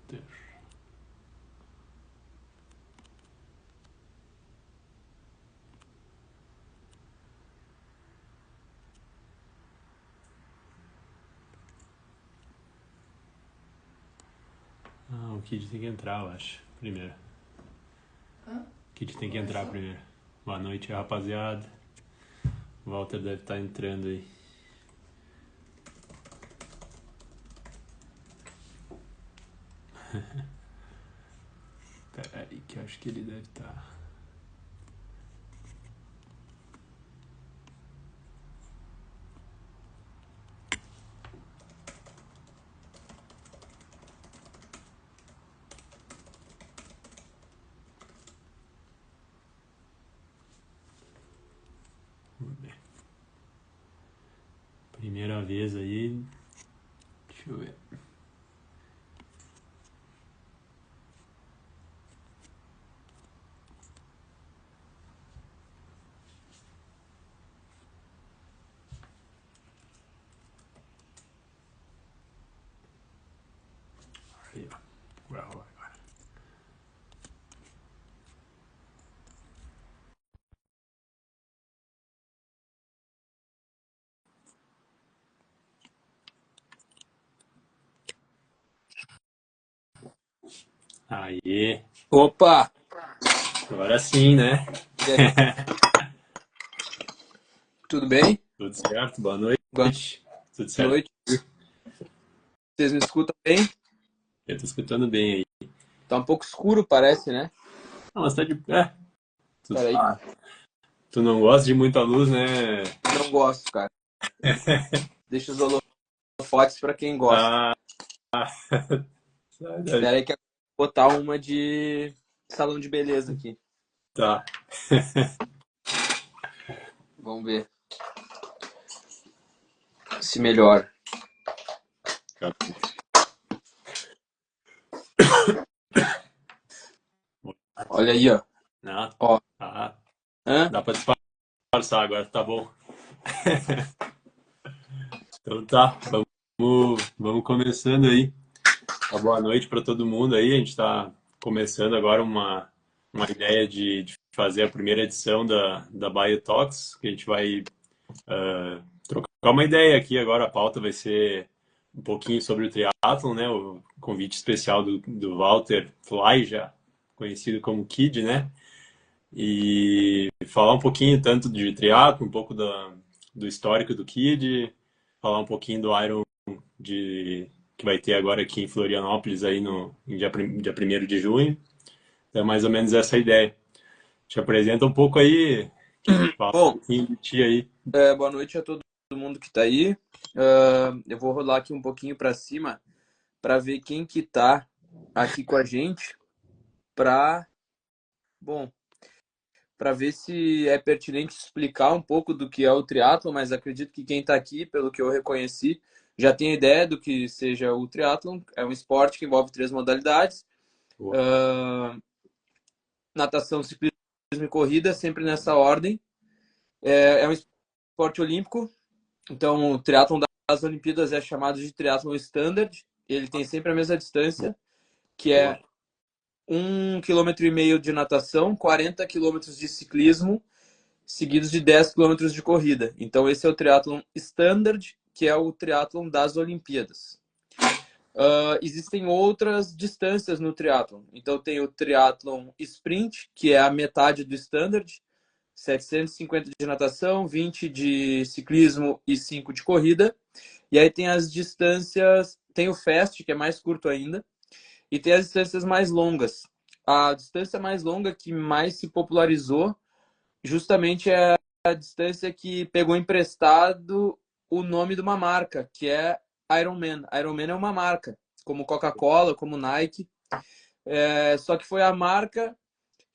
Walter. O Kid tem que entrar, eu acho, primeiro. O Kid tem que entrar primeiro. Boa noite, rapaziada. O Walter deve estar entrando aí. Pera aí, que eu acho que ele deve estar. Vamos ver. Primeira vez aí. Deixa eu ver. Aí, ó. Vai rolar agora. Aê! Opa! Agora sim, né? E aí, tudo bem? Tudo certo? Boa Boa noite. Tudo certo? noite. Vocês me escutam bem? Eu tô escutando bem aí. Tá um pouco escuro, parece, né? Não, mas tá de. É. Tu, Peraí. tu não gosta de muita luz, né? Não gosto, cara. Deixa os holofotes pra quem gosta. Ah, sai daí. Peraí que eu vou botar uma de salão de beleza aqui. Tá. Vamos ver se melhora. Olha aí, ó. Não, Ó. tá. Hã? Dá pra disfarçar agora, tá bom. Então tá, vamos começando aí. Uma boa noite para todo mundo aí. A gente está começando agora uma ideia de fazer a primeira edição da Biotalks, que a gente vai trocar uma ideia aqui agora. A pauta vai ser um pouquinho sobre o triatlon, né? O convite especial do Walter Fly, já conhecido como Kid, né? E falar um pouquinho tanto de triatlon, um pouco do histórico do Kid, falar um pouquinho do Iron que vai ter agora aqui em Florianópolis aí no em dia 1º de junho. Então é mais ou menos essa a ideia. Te apresenta um pouco aí, Kid, fala um Bom, pouquinho de ti aí. boa noite a todo mundo que tá aí. Eu vou rolar aqui um pouquinho pra cima pra ver quem que tá aqui com a gente pra... Bom, para ver se é pertinente explicar um pouco do que é o triatlo, mas acredito que quem está aqui, pelo que eu reconheci, já tem ideia do que seja o triatlon. É um esporte que envolve 3 modalidades: Boa. uh, natação, ciclismo e corrida, sempre nessa ordem. É um esporte olímpico, então o triatlon das Olimpíadas é chamado de triatlon standard. Ele tem sempre a mesma distância, que Boa. é 1,5 km de natação, 40 quilômetros de ciclismo, seguidos de 10 quilômetros de corrida. Então esse é o triatlon standard, que é o triatlon das Olimpíadas. Existem outras distâncias no triatlon. Então tem o triatlon sprint, que é a metade do standard, 750 de natação, 20 de ciclismo e 5 de corrida. E aí tem as distâncias, tem o fast, que é mais curto ainda, e tem as distâncias mais longas. A distância mais longa que mais se popularizou justamente é a distância que pegou emprestado o nome de uma marca, que é Ironman. Ironman é uma marca, como Coca-Cola, como Nike. Só que foi a marca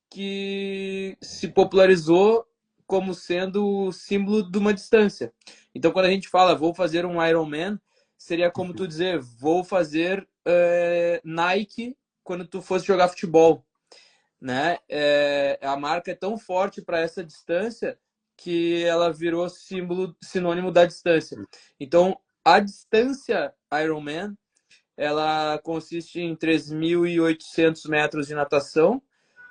que se popularizou como sendo o símbolo de uma distância. Então, quando a gente fala vou fazer um Ironman, seria como tu dizer vou fazer Nike quando tu fosse jogar futebol, né? A marca é tão forte para essa distância que ela virou sinônimo da distância. Então, a distância Ironman ela consiste em 3.800 metros de natação,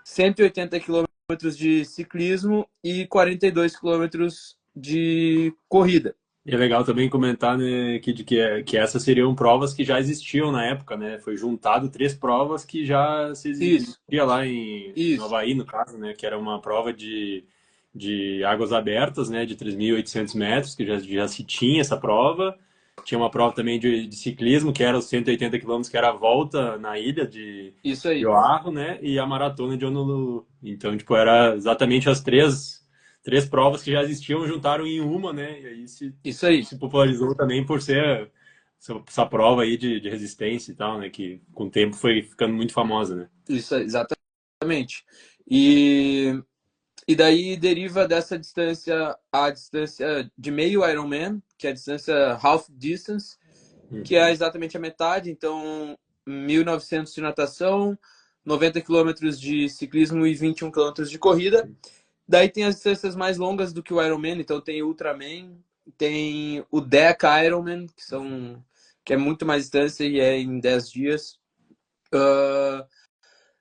180 quilômetros de ciclismo e 42 quilômetros de corrida. E é legal também comentar, né, que essas seriam provas que já existiam na época, né? Foi juntado três provas que já se Isso, existia lá no isso, Havaí, no caso, né? Que era uma prova de águas abertas, né? De 3.800 metros, que já se tinha essa prova. Tinha uma prova também de ciclismo, que era os 180 quilômetros, que era a volta na ilha isso de aí, Oahu, né? E a maratona de Honolulu. Então, tipo, era exatamente as três provas que já existiam, juntaram em uma, né? E aí isso aí, se popularizou também por ser essa prova aí de resistência e tal, né? Que com o tempo foi ficando muito famosa, né? isso aí, exatamente. E, e daí deriva dessa distância a distância de meio Ironman, que é a distância half distance, que é Uhum. exatamente a metade, então 1.900 de natação, 90 quilômetros de ciclismo e 21 quilômetros de corrida. Daí tem as distâncias mais longas do que o Ironman, então tem o Ultraman, tem o Deca Ironman, que é muito mais distância e é em 10 dias.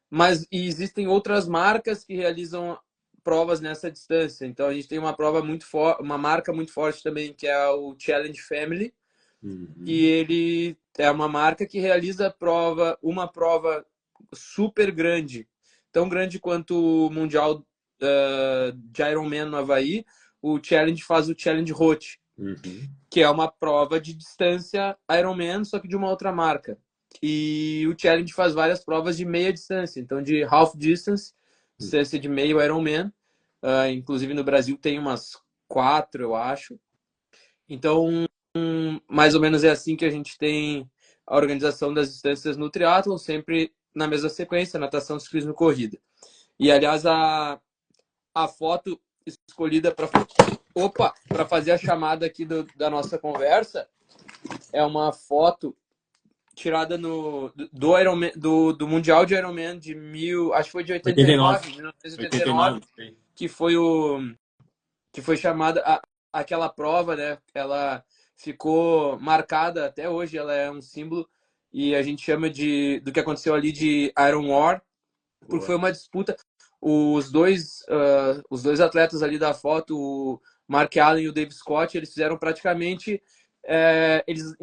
Mas existem outras marcas que realizam provas nessa distância. Então a gente tem uma prova muito uma marca muito forte também, que é o Challenge Family, Uhum. e ele é uma marca que realiza uma prova super grande, tão grande quanto o Mundial de Ironman no Havaí. O Challenge faz o Challenge Roth, Uhum. que é uma prova de distância Ironman, só que de uma outra marca. E o Challenge faz várias provas de meia distância, então de half distance, distância de meio Ironman. Inclusive no Brasil tem umas quatro, eu acho. Então, mais ou menos é assim que a gente tem a organização das distâncias no triatlon, sempre na mesma sequência, natação, ciclismo e corrida. E, aliás, a foto escolhida para fazer a chamada aqui da nossa conversa é uma foto tirada do Ironman, do Mundial de Ironman de acho que foi de 89. 1989, 89. Sim. que foi que foi chamada aquela prova, né? Ela ficou marcada até hoje, ela é um símbolo e a gente chama do que aconteceu ali de Iron War, porque Boa. foi uma disputa. Os dois atletas ali da foto, o Mark Allen e o Dave Scott, eles fizeram praticamente. Eles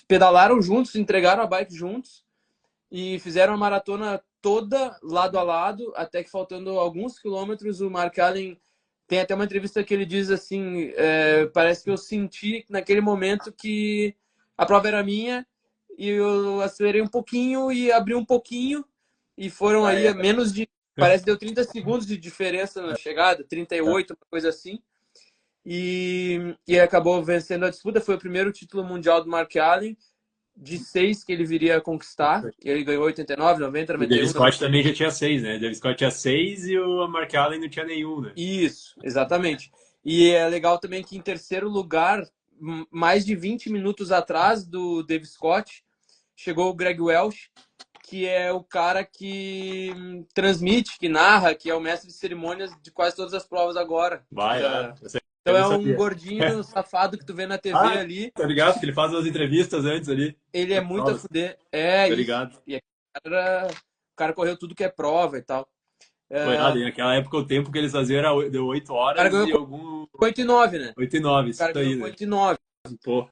pedalaram juntos, entregaram a bike juntos e fizeram a maratona toda lado a lado, até que faltando alguns quilômetros, o Mark Allen tem até uma entrevista que ele diz assim: parece que eu senti naquele momento que a prova era minha e eu acelerei um pouquinho e abri um pouquinho e foram Já aí a era. menos de. Parece que deu 30 segundos de diferença na chegada, 38, uma coisa assim. E acabou vencendo a disputa. Foi o primeiro título mundial do Mark Allen, de 6 que ele viria a conquistar. Ele ganhou 89, 90, E o David 91, Scott 92. também já tinha seis, né? O David Scott tinha seis e o Mark Allen não tinha nenhum, né? Isso, exatamente. E é legal também que em terceiro lugar, mais de 20 minutos atrás do Dave Scott, chegou o Greg Welch, que é o cara que transmite, que narra, que é o mestre de cerimônias de quase todas as provas agora. Vai, essa eu Então não é um sabia. gordinho safado que tu vê na TV Ah, ali. tá ligado? Que ele faz umas entrevistas antes ali. Ele é Das muito a provas. fuder. É Tá isso. ligado? E o cara correu tudo que é prova e tal. Foi nada. E naquela época o tempo que eles faziam deu 8 O cara horas ganhou e com algum. 8,9, né? 8 e 9, O isso cara ganhou aí, com né? 8,9. Pô,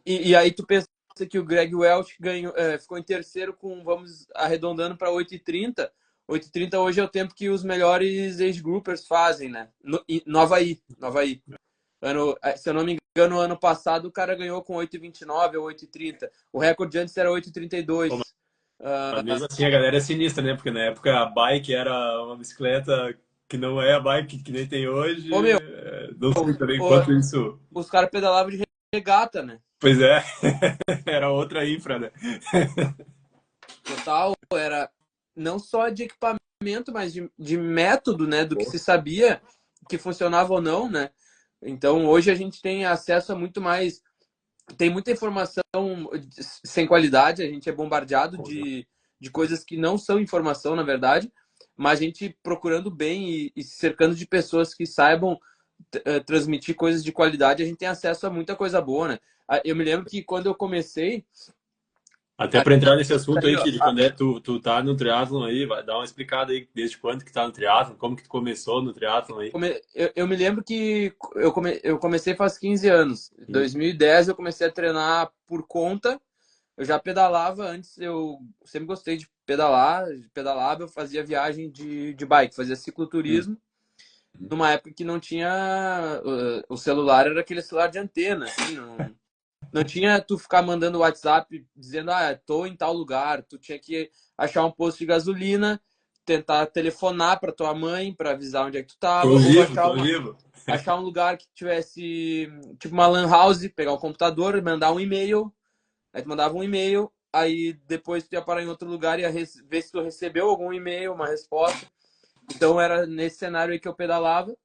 E aí tu pensa que o Greg Welch ganhou, ficou em terceiro com, vamos arredondando para 8,30. 8,30 hoje é o tempo que os melhores age groupers fazem, né? No Havaí. No Havaí. Se eu não me engano, ano passado o cara ganhou com 8,29 ou 8,30. O recorde antes era pô, 8,32. mas mesmo assim a galera é sinistra, né? Porque na época a bike era uma bicicleta que não é a bike que nem tem hoje. Ô, meu, Não sei também o- quanto isso. os caras pedalavam de regata, né? Pois é, era outra infra, né? Total, era não só de equipamento, mas de método, né? Do que se sabia que funcionava ou não, né? Então, hoje a gente tem acesso a muito mais. Tem muita informação sem qualidade, a gente é bombardeado de coisas que não são informação, na verdade, mas a gente procurando bem e se cercando de pessoas que saibam transmitir coisas de qualidade, a gente tem acesso a muita coisa boa, né? Eu me lembro que quando eu comecei, Até para entrar nesse assunto aí, Aí, ó, de quando tu tá no triatlon aí, vai dar uma explicada aí desde quando que tá no triatlon, como que tu começou no triatlon aí. eu me lembro que eu comecei faz 15 anos. Em Hum. 2010 eu comecei a treinar por conta. Eu já pedalava antes, eu sempre gostei de pedalar. Pedalava, eu fazia viagem de bike, fazia Hum. cicloturismo. Numa época que não tinha. O celular era aquele celular de antena, assim, não tinha tu ficar mandando WhatsApp dizendo, tô em tal lugar. Tu tinha que achar um posto de gasolina, tentar telefonar para tua mãe para avisar onde é que tu tava, Tô ou vivo, tô vivo. achar um lugar que tivesse, tipo uma lan house, pegar um computador, mandar um e-mail. Aí tu mandava um e-mail, aí depois tu ia parar em outro lugar e ia ver se tu recebeu algum e-mail, uma resposta. Então era nesse cenário aí que eu pedalava.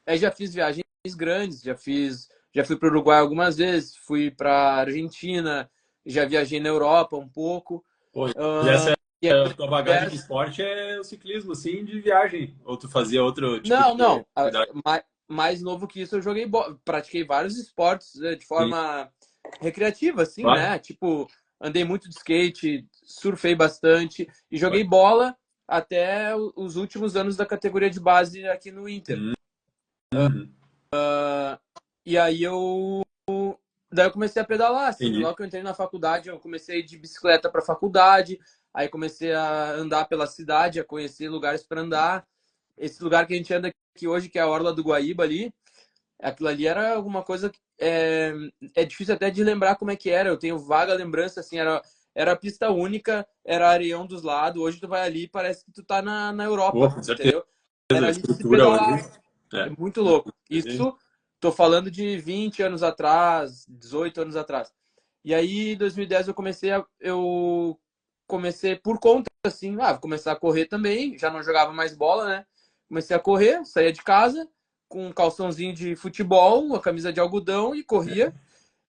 Aí já fiz viagens grandes, já fui para o Uruguai algumas vezes, fui para Argentina, já viajei na Europa um pouco. Pô, e Uh, essa e aí, a tua bagagem de esporte é o ciclismo, assim, de viagem? Ou tu fazia outro tipo não, de não. atividade? Mais novo que isso, eu pratiquei vários esportes, né, de Sim, forma recreativa, assim, claro. né? Tipo, andei muito de skate, surfei bastante e Ué. joguei bola até os últimos anos da categoria de base aqui no Inter. Uhum. E aí daí eu comecei a pedalar, assim, Entendi. logo que eu entrei na faculdade, eu comecei a ir de bicicleta para a faculdade, aí comecei a andar pela cidade, a conhecer lugares para andar. Esse lugar que a gente anda aqui hoje, que é a Orla do Guaíba ali, aquilo ali era alguma coisa que é difícil até de lembrar como é que era. Eu tenho vaga lembrança, assim, era pista única, era areião dos lados. Hoje tu vai ali e parece que tu tá na Pô, Europa, com certeza. entendeu? A Era ali de se estrutura hoje. pedalar. É É. muito louco. Hoje, Isso, tô falando de 20 anos atrás, 18 anos atrás. E aí, em 2010, eu comecei por conta, assim, vou começar a correr também. Já não jogava mais bola, né? Comecei a correr, saía de casa com um calçãozinho de futebol, uma camisa de algodão e corria.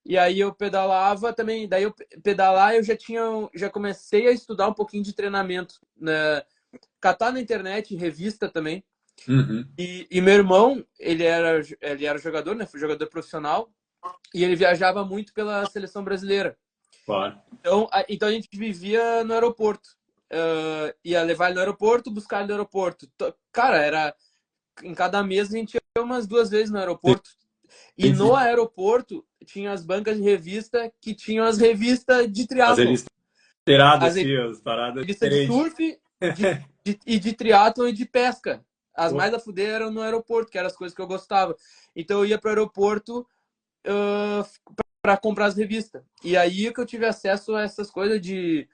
E aí eu pedalava também. Daí eu pedalar já comecei a estudar um pouquinho de treinamento, né? Catar na internet, revista também. uhum. E meu irmão, ele era jogador, né? Foi jogador profissional. E ele viajava muito pela seleção brasileira. Claro. Então a gente vivia no aeroporto. Ia levar ele no aeroporto, buscar ele no aeroporto. Cara, era em cada mês a gente ia umas 2 vezes no aeroporto. E Sim, no sim. aeroporto tinha as bancas de revista que tinham as revistas de As triatlon. revistas inteiradas, As assim, as paradas revistas de diferentes. surf, e de triatlon e de pesca. As Pô, mais a fuder eram no aeroporto, que eram as coisas que eu gostava. Então eu ia para o aeroporto para comprar as revistas. E aí que eu tive acesso a essas coisas de.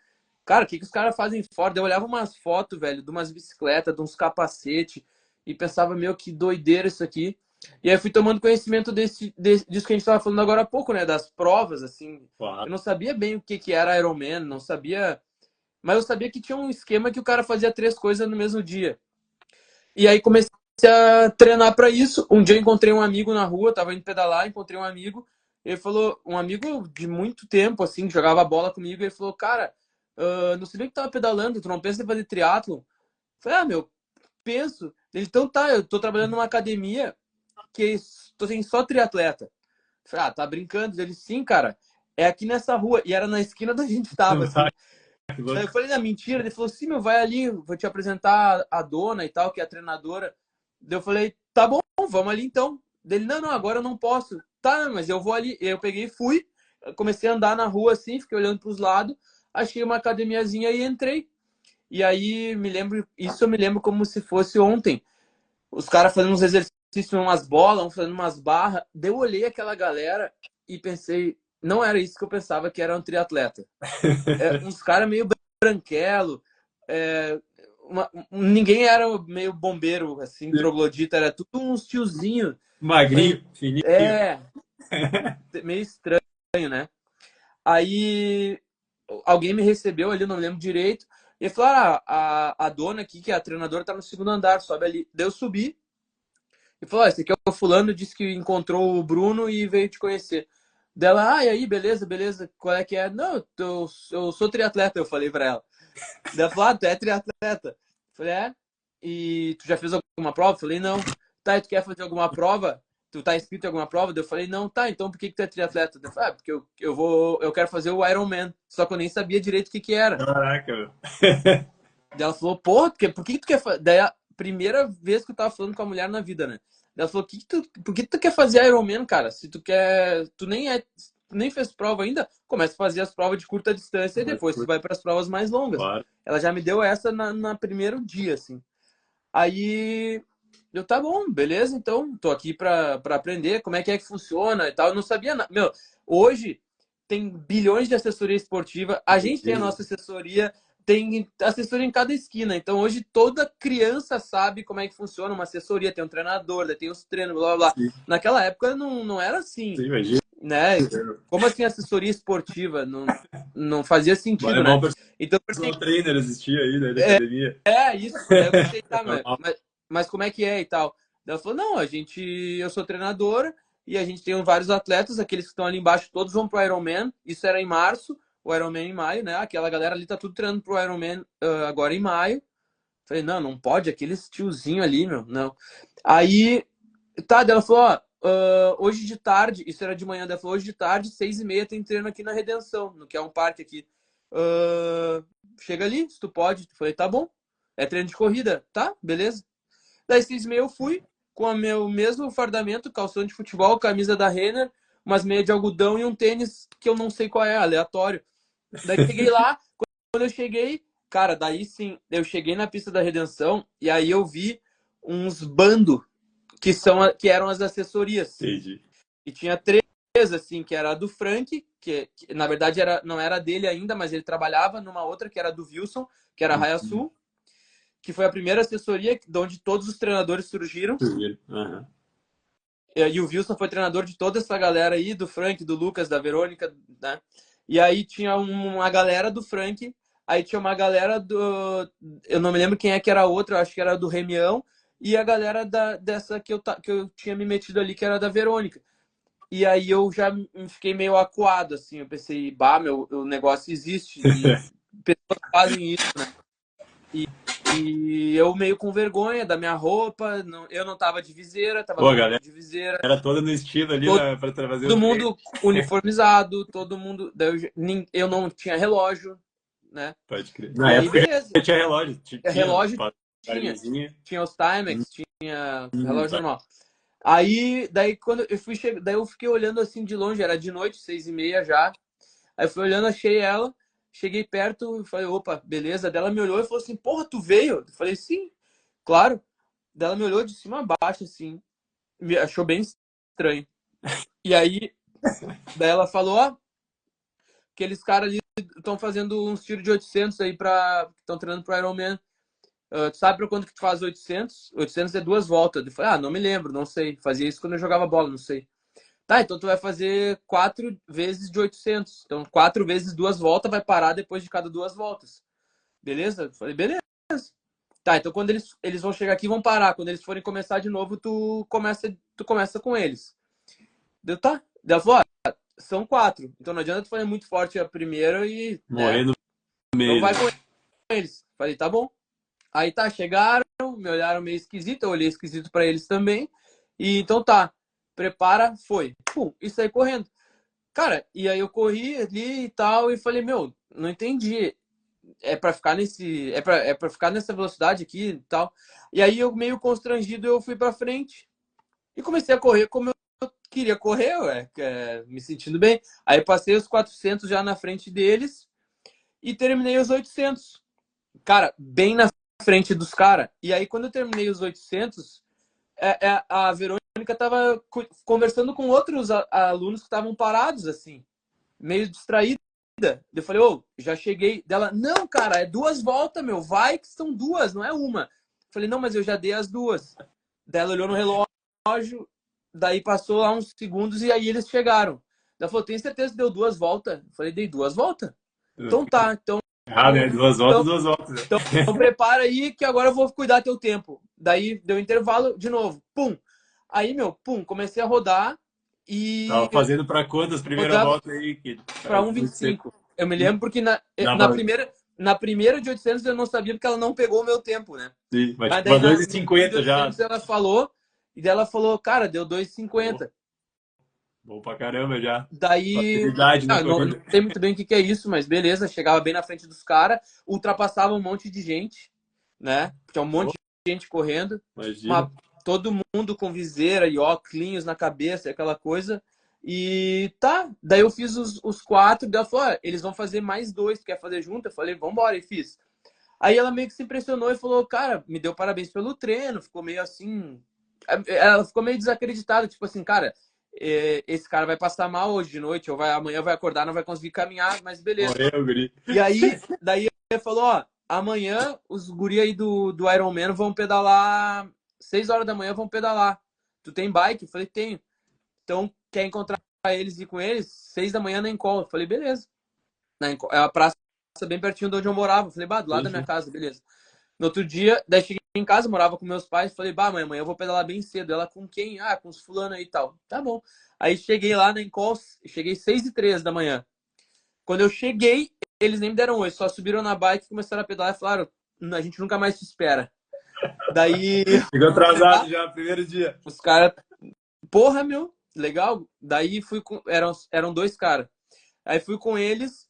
Cara, o que os caras fazem fora? Eu olhava umas fotos, velho, de umas bicicletas, de uns capacetes, e pensava, meu, que doideira isso aqui. E aí eu fui tomando conhecimento disso que a gente estava falando agora há pouco, né? Das provas, assim. claro. Eu não sabia bem o que era Ironman, não sabia. Mas eu sabia que tinha um esquema que o cara fazia 3 coisas no mesmo dia. E aí comecei a treinar para isso. Um dia eu encontrei um amigo na rua, tava indo pedalar, encontrei um amigo. Ele falou, um amigo de muito tempo, assim, que jogava bola comigo. Ele falou, cara, não sabia que tava pedalando, tu não pensa em fazer triatlon? Eu falei, meu, penso. Ele, então tá, eu tô trabalhando numa academia que tem só triatleta. Eu falei, tá brincando? Ele, sim, cara, é aqui nessa rua. E era na esquina da gente tava, assim. Vai, que Daí louco. eu falei, mentira. Ele falou, sim, meu, vai ali, vou te apresentar a dona e tal, que é a treinadora. Daí eu falei, tá bom, vamos ali então. Dele, não, agora eu não posso. Tá, mas eu vou ali. E aí eu peguei e fui, comecei a andar na rua assim, fiquei olhando pros lados, achei uma academiazinha e entrei. E aí isso eu me lembro como se fosse ontem. Os caras fazendo uns exercícios, umas bolas, fazendo umas barras. Daí eu olhei aquela galera e pensei, não era isso que eu pensava que era um triatleta. Uns caras meio branquelo, é, ninguém era meio bombeiro, assim, troglodita, era tudo uns tiozinhos. Falei, Magrinho, fininho. meio estranho, né? Aí alguém me recebeu ali, não lembro direito, e falou: a dona aqui, que é a treinadora, tá no segundo andar, sobe ali. Daí eu subi e falou: esse aqui é o fulano, disse que encontrou o Bruno e veio te conhecer. Dela, e aí, beleza, beleza, qual é que é? Não, eu sou triatleta, eu falei pra ela. Daí ela falou, tu é triatleta? Eu falei, é. E tu já fez alguma prova? Eu falei, não. Tá, e tu quer fazer alguma prova? tu tá inscrito em alguma prova? Daí eu falei, não, tá, então por que tu é triatleta? Daí eu falei, porque eu quero fazer o Ironman. Só que eu nem sabia direito o que era. Caraca, meu. Daí ela falou, porra, por que tu quer fazer? Daí a primeira vez que eu tava falando com a mulher na vida, né? Daí ela falou, por que tu quer fazer Ironman, cara? Se tu quer, tu nem fez prova ainda, começa a fazer as provas de curta distância e depois tu vai para as provas mais longas. Claro. Ela já me deu essa na primeiro dia, assim. Aí eu, tá bom, beleza, então, tô aqui pra aprender como é que funciona e tal. Eu não sabia nada. Meu, hoje tem bilhões de assessoria esportiva, a gente tem a nossa assessoria, tem assessoria em cada esquina. Então, hoje toda criança sabe como é que funciona uma assessoria, tem um treinador, tem os treinos, blá, blá, blá. Sim. Naquela época não era assim. Sim, imagina. Né? Como assim assessoria esportiva? Não fazia sentido, né? Então, o trainer existia aí, né, da academia. Isso. Daí eu pensei, tá, mas como é que é e tal? Daí ela falou, não, eu sou treinadora e a gente tem vários atletas, aqueles que estão ali embaixo, todos vão pro Ironman. Isso era em março, o Ironman em maio, né? Aquela galera ali tá tudo treinando pro Ironman agora em maio. Falei, não pode, aqueles tiozinho ali, meu, não. Aí, tá, daí ela falou, ó, hoje de tarde, isso era de manhã, ela falou, hoje de tarde, 6h30, tem treino aqui na Redenção, no que é um parque aqui. Chega ali, se tu pode. Falei, tá bom. É treino de corrida, tá? Beleza. Daí 6h30 eu fui, com o meu mesmo fardamento, calção de futebol, camisa da Renner, umas meias de algodão e um tênis que eu não sei qual é, aleatório. Daí cheguei lá, quando eu cheguei, cara, daí sim, eu cheguei na pista da Redenção e aí eu vi uns bandos que eram as assessorias. Entendi. E tinha três, assim, que era a do Frank, que na verdade não era dele ainda, mas ele trabalhava numa outra que era do Wilson, que era a Raia Sul, que foi a primeira assessoria de onde todos os treinadores surgiram. Uhum. E o Wilson foi treinador de toda essa galera aí, do Frank, do Lucas, da Verônica, né? E aí tinha uma galera do Frank, aí tinha uma galera do... Eu não me lembro quem é que era a outra, eu acho que era do Remião, e a galera dessa que eu tinha me metido ali, que era da Verônica. E aí eu já fiquei meio acuado, assim, eu pensei, bah, o negócio existe, e pessoas fazem isso, né? E eu meio com vergonha da minha roupa, eu não tava de viseira, tava todo mundo de viseira. Era toda no estilo ali, pra fazer todo mundo uniformizado, todo mundo... Eu não tinha relógio, né? Pode crer. Na época beleza. Tinha relógio. Relógio tinha os Timex, tinha relógio normal. Aí, daí quando eu fui daí eu fiquei olhando assim de longe, era de noite, 6h30 já. Aí eu fui olhando, achei ela, cheguei perto, falei, opa, beleza. Daí ela me olhou e falou assim, porra, tu veio? Eu falei, sim, claro. Daí ela me olhou de cima a baixo, assim, me achou bem estranho. E aí, daí ela falou, ó, aqueles caras ali estão fazendo uns tiros de 800 aí estão treinando pro Ironman. Tu sabe pra quanto que tu faz 800? 800 é 2 voltas. Eu falei, não me lembro, não sei. Fazia isso quando eu jogava bola, não sei. Tá, então tu vai fazer 4 vezes de 800. Então 4 vezes 2 voltas, vai parar depois de cada 2 voltas. Beleza? Eu falei, beleza. Tá, então quando eles vão chegar aqui, vão parar. Quando eles forem começar de novo, tu começa com eles. Deu, tá. Daí ela falou, são 4. Então não adianta tu fazer muito forte a primeira e... morrer no meio. Então vai com eles. Falei, tá bom. Aí tá, chegaram, me olharam meio esquisito, eu olhei esquisito pra eles também. E então tá, prepara, foi. Pum, e saí correndo. Cara, e aí eu corri ali e tal, e falei, não entendi. É pra ficar pra ficar nessa velocidade aqui e tal. E aí eu meio constrangido, eu fui pra frente e comecei a correr como eu queria correr, me sentindo bem. Aí passei os 400 já na frente deles e terminei os 800. Cara, bem na frente dos caras. E aí, quando eu terminei os 800, a Verônica tava conversando com outros alunos que estavam parados, assim, meio distraída. Eu falei, já cheguei. Dela, não, cara, é 2 voltas, vai que são 2, não é uma. Eu falei, não, mas eu já dei as 2. Daí ela olhou no relógio, daí passou lá uns segundos e aí eles chegaram. Ela falou, tem certeza que deu 2 voltas? Eu falei, dei 2 voltas. Então tá, então... né? 2 voltas, 2 voltas. Então prepara aí que agora eu vou cuidar teu tempo. Daí deu intervalo de novo. Pum. Aí, comecei a rodar e... Tava fazendo pra quantas primeiras voltas aí? Pra 1,25. Eu me lembro porque na primeira de 800 eu não sabia porque ela não pegou o meu tempo, né? Sim, mas tipo, 2,50 já. Ela falou E daí ela falou, cara, deu Bom, 2,50. bom pra caramba já. Daí, Facilidade na não corrida. sei muito bem o que é isso, mas beleza, chegava bem na frente dos caras, ultrapassava um monte de gente, né? Tinha um monte Pô, de gente correndo, imagina. uma, todo mundo com viseira e óculos na cabeça, aquela coisa. E tá, daí eu fiz os quatro, daí ela falou, ah, eles vão fazer mais dois, tu quer fazer junto? Eu falei, vambora, e fiz. Aí ela meio que se impressionou e falou, cara, me deu parabéns pelo treino, ficou meio assim. Ela ficou meio desacreditada, tipo assim, cara, esse cara vai passar mal hoje de noite, ou amanhã vai acordar, não vai conseguir caminhar, mas beleza. Morreu, guri. E aí, daí ele falou, ó, amanhã os guri aí do Ironman vão pedalar, 6 horas da manhã vão pedalar. Tu tem bike? Eu falei, tenho. Então, quer encontrar eles e ir com eles? 6 da manhã na Encol. Eu falei, beleza. É uma praça bem pertinho de onde eu morava. Eu falei, bah, do lado Sim, da minha sim. casa, beleza. No outro dia, daí cheguei em casa, morava com meus pais, falei, bah, mãe, amanhã eu vou pedalar bem cedo. Ela com quem? Ah, com os fulano aí e tal. Tá bom. Aí cheguei lá na Encol, cheguei 6h03 da manhã. Quando eu cheguei, eles nem me deram oi, só subiram na bike, começaram a pedalar e falaram, a gente nunca mais te espera. Daí, Chegou atrasado tá, já, primeiro dia. os caras, porra, meu, legal. Daí fui com, eram dois caras. Aí fui com eles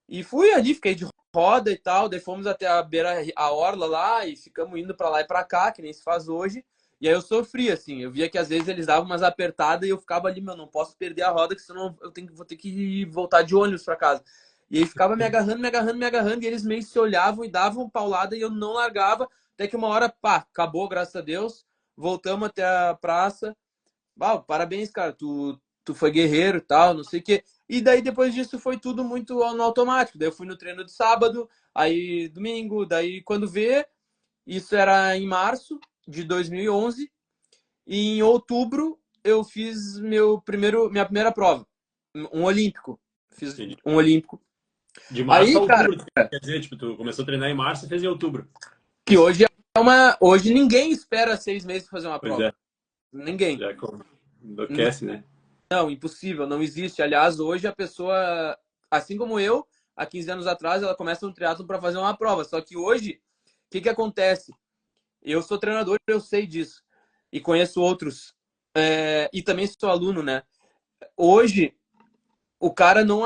e fui ali, fiquei de roda e tal. Daí fomos até a beira, a orla lá e ficamos indo pra lá e pra cá, que nem se faz hoje. E aí eu sofri, assim. Eu via que às vezes eles davam umas apertadas e eu ficava ali, meu, não posso perder a roda, que senão vou ter que voltar de ônibus pra casa. E aí ficava me agarrando, me agarrando, me agarrando, e eles meio se olhavam e davam paulada e eu não largava. Até que uma hora, pá, acabou, graças a Deus. Voltamos até a praça. Ah, parabéns, cara, tu foi guerreiro e tal, não sei o quê. E daí depois disso foi tudo muito no automático. Daí eu fui no treino de sábado, aí domingo, daí quando vê, isso era em março de 2011 e em outubro eu fiz minha primeira prova, um olímpico. Fiz Entendi. um olímpico. De março a Aí, cara, outubro, quer dizer, tipo, tu começou a treinar em março e fez em outubro. que hoje é hoje ninguém espera 6 meses para fazer uma Pois é, prova. Ninguém. já enlouquece, né? Não, impossível, não existe. Aliás, hoje a pessoa, assim como eu, há 15 anos atrás, ela começa um triatlo para fazer uma prova. Só que hoje, o que acontece? Eu sou treinador, eu sei disso. E conheço outros. E também sou aluno, né? Hoje, o cara não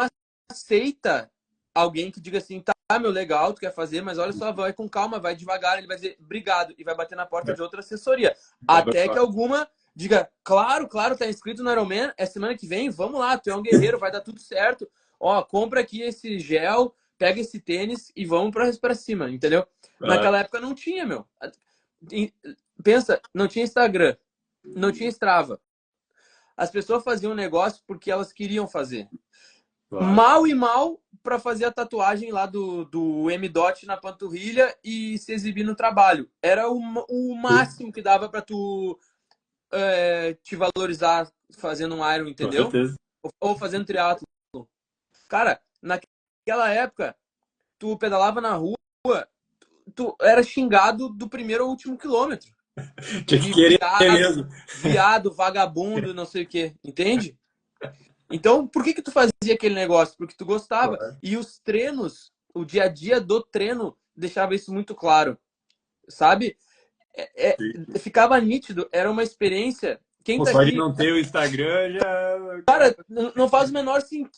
aceita alguém que diga assim, tá, meu, legal, tu quer fazer, mas olha só, vai com calma, vai devagar. Ele vai dizer, obrigado, e vai bater na porta de outra assessoria. Dobra Até que fora. alguma diga, claro, claro, tá inscrito no Ironman, é semana que vem, vamos lá, tu é um guerreiro, vai dar tudo certo. Ó, compra aqui esse gel, pega esse tênis e vamos pra cima, entendeu? Ah, Naquela época não tinha, meu. Pensa, não tinha Instagram, não tinha Strava. As pessoas faziam negócio porque elas queriam fazer. claro. Mal e mal para fazer a tatuagem lá do M-Dot na panturrilha e se exibir no trabalho. Era o máximo que dava para tu te valorizar fazendo um Iron, Com entendeu? certeza. Ou fazendo triatlo. Cara, naquela época, tu pedalava na rua, tu era xingado do primeiro ao último quilômetro. Tinha que De querer mesmo. viado, vagabundo, não sei o quê. Entende? Então, por que tu fazia aquele negócio? Porque tu gostava. Claro. E os treinos, o dia a dia do treino deixava isso muito claro, sabe? Sim. Ficava nítido, era uma experiência. Quem Pô, tá só de aqui, não ter o Instagram já. cara, não faz o menor sentido.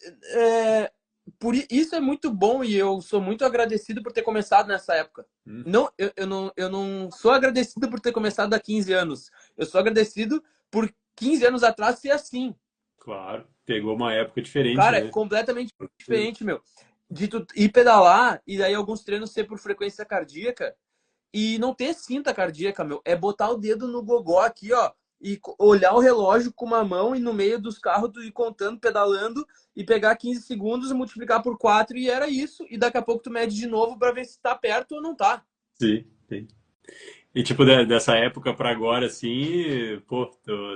Isso é muito bom e eu sou muito agradecido por ter começado nessa época. Hum, Não, eu não sou agradecido por ter começado há 15 anos. Eu sou agradecido por 15 anos atrás ser assim. claro. Pegou uma época diferente, Cara, é né? completamente diferente, meu. De tu ir pedalar e daí alguns treinos ser por frequência cardíaca e não ter cinta cardíaca, meu. É botar o dedo no gogó aqui, ó, e olhar o relógio com uma mão e no meio dos carros tu ir contando, pedalando e pegar 15 segundos e multiplicar por 4 e era isso. E daqui a pouco tu mede de novo pra ver se tá perto ou não tá. Sim, sim. E tipo, dessa época pra agora, assim, pô,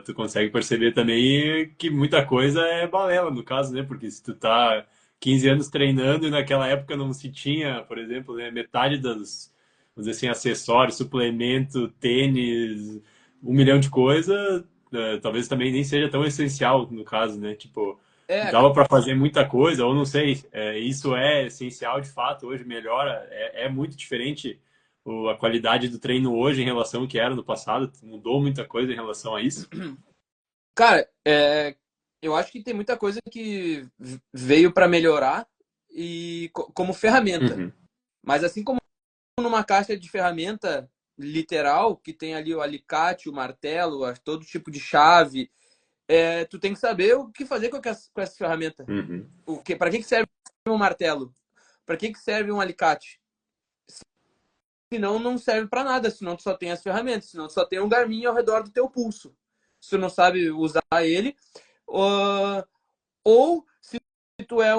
tu consegue perceber também que muita coisa é balela, no caso, né? Porque se tu tá 15 anos treinando e naquela época não se tinha, por exemplo, né, metade das, vamos dizer assim, acessórios, suplemento, tênis, 1 milhão de coisas, talvez também nem seja tão essencial no caso, né? Tipo, É, dava para fazer muita coisa, ou não sei, isso é essencial de fato hoje, melhora, é muito diferente a qualidade do treino hoje em relação ao que era no passado? Mudou muita coisa em relação a isso? Cara, eu acho que tem muita coisa que veio para melhorar e como ferramenta. Uhum, Mas assim como numa caixa de ferramenta literal, que tem ali o alicate, o martelo, todo tipo de chave, tu tem que saber o que fazer com essa ferramenta. uhum. Para que serve um martelo? Para que serve um alicate? Senão não serve para nada, senão tu só tem as ferramentas, senão tu só tem um Garmin ao redor do teu pulso. Se tu não sabe usar ele, ou se tu é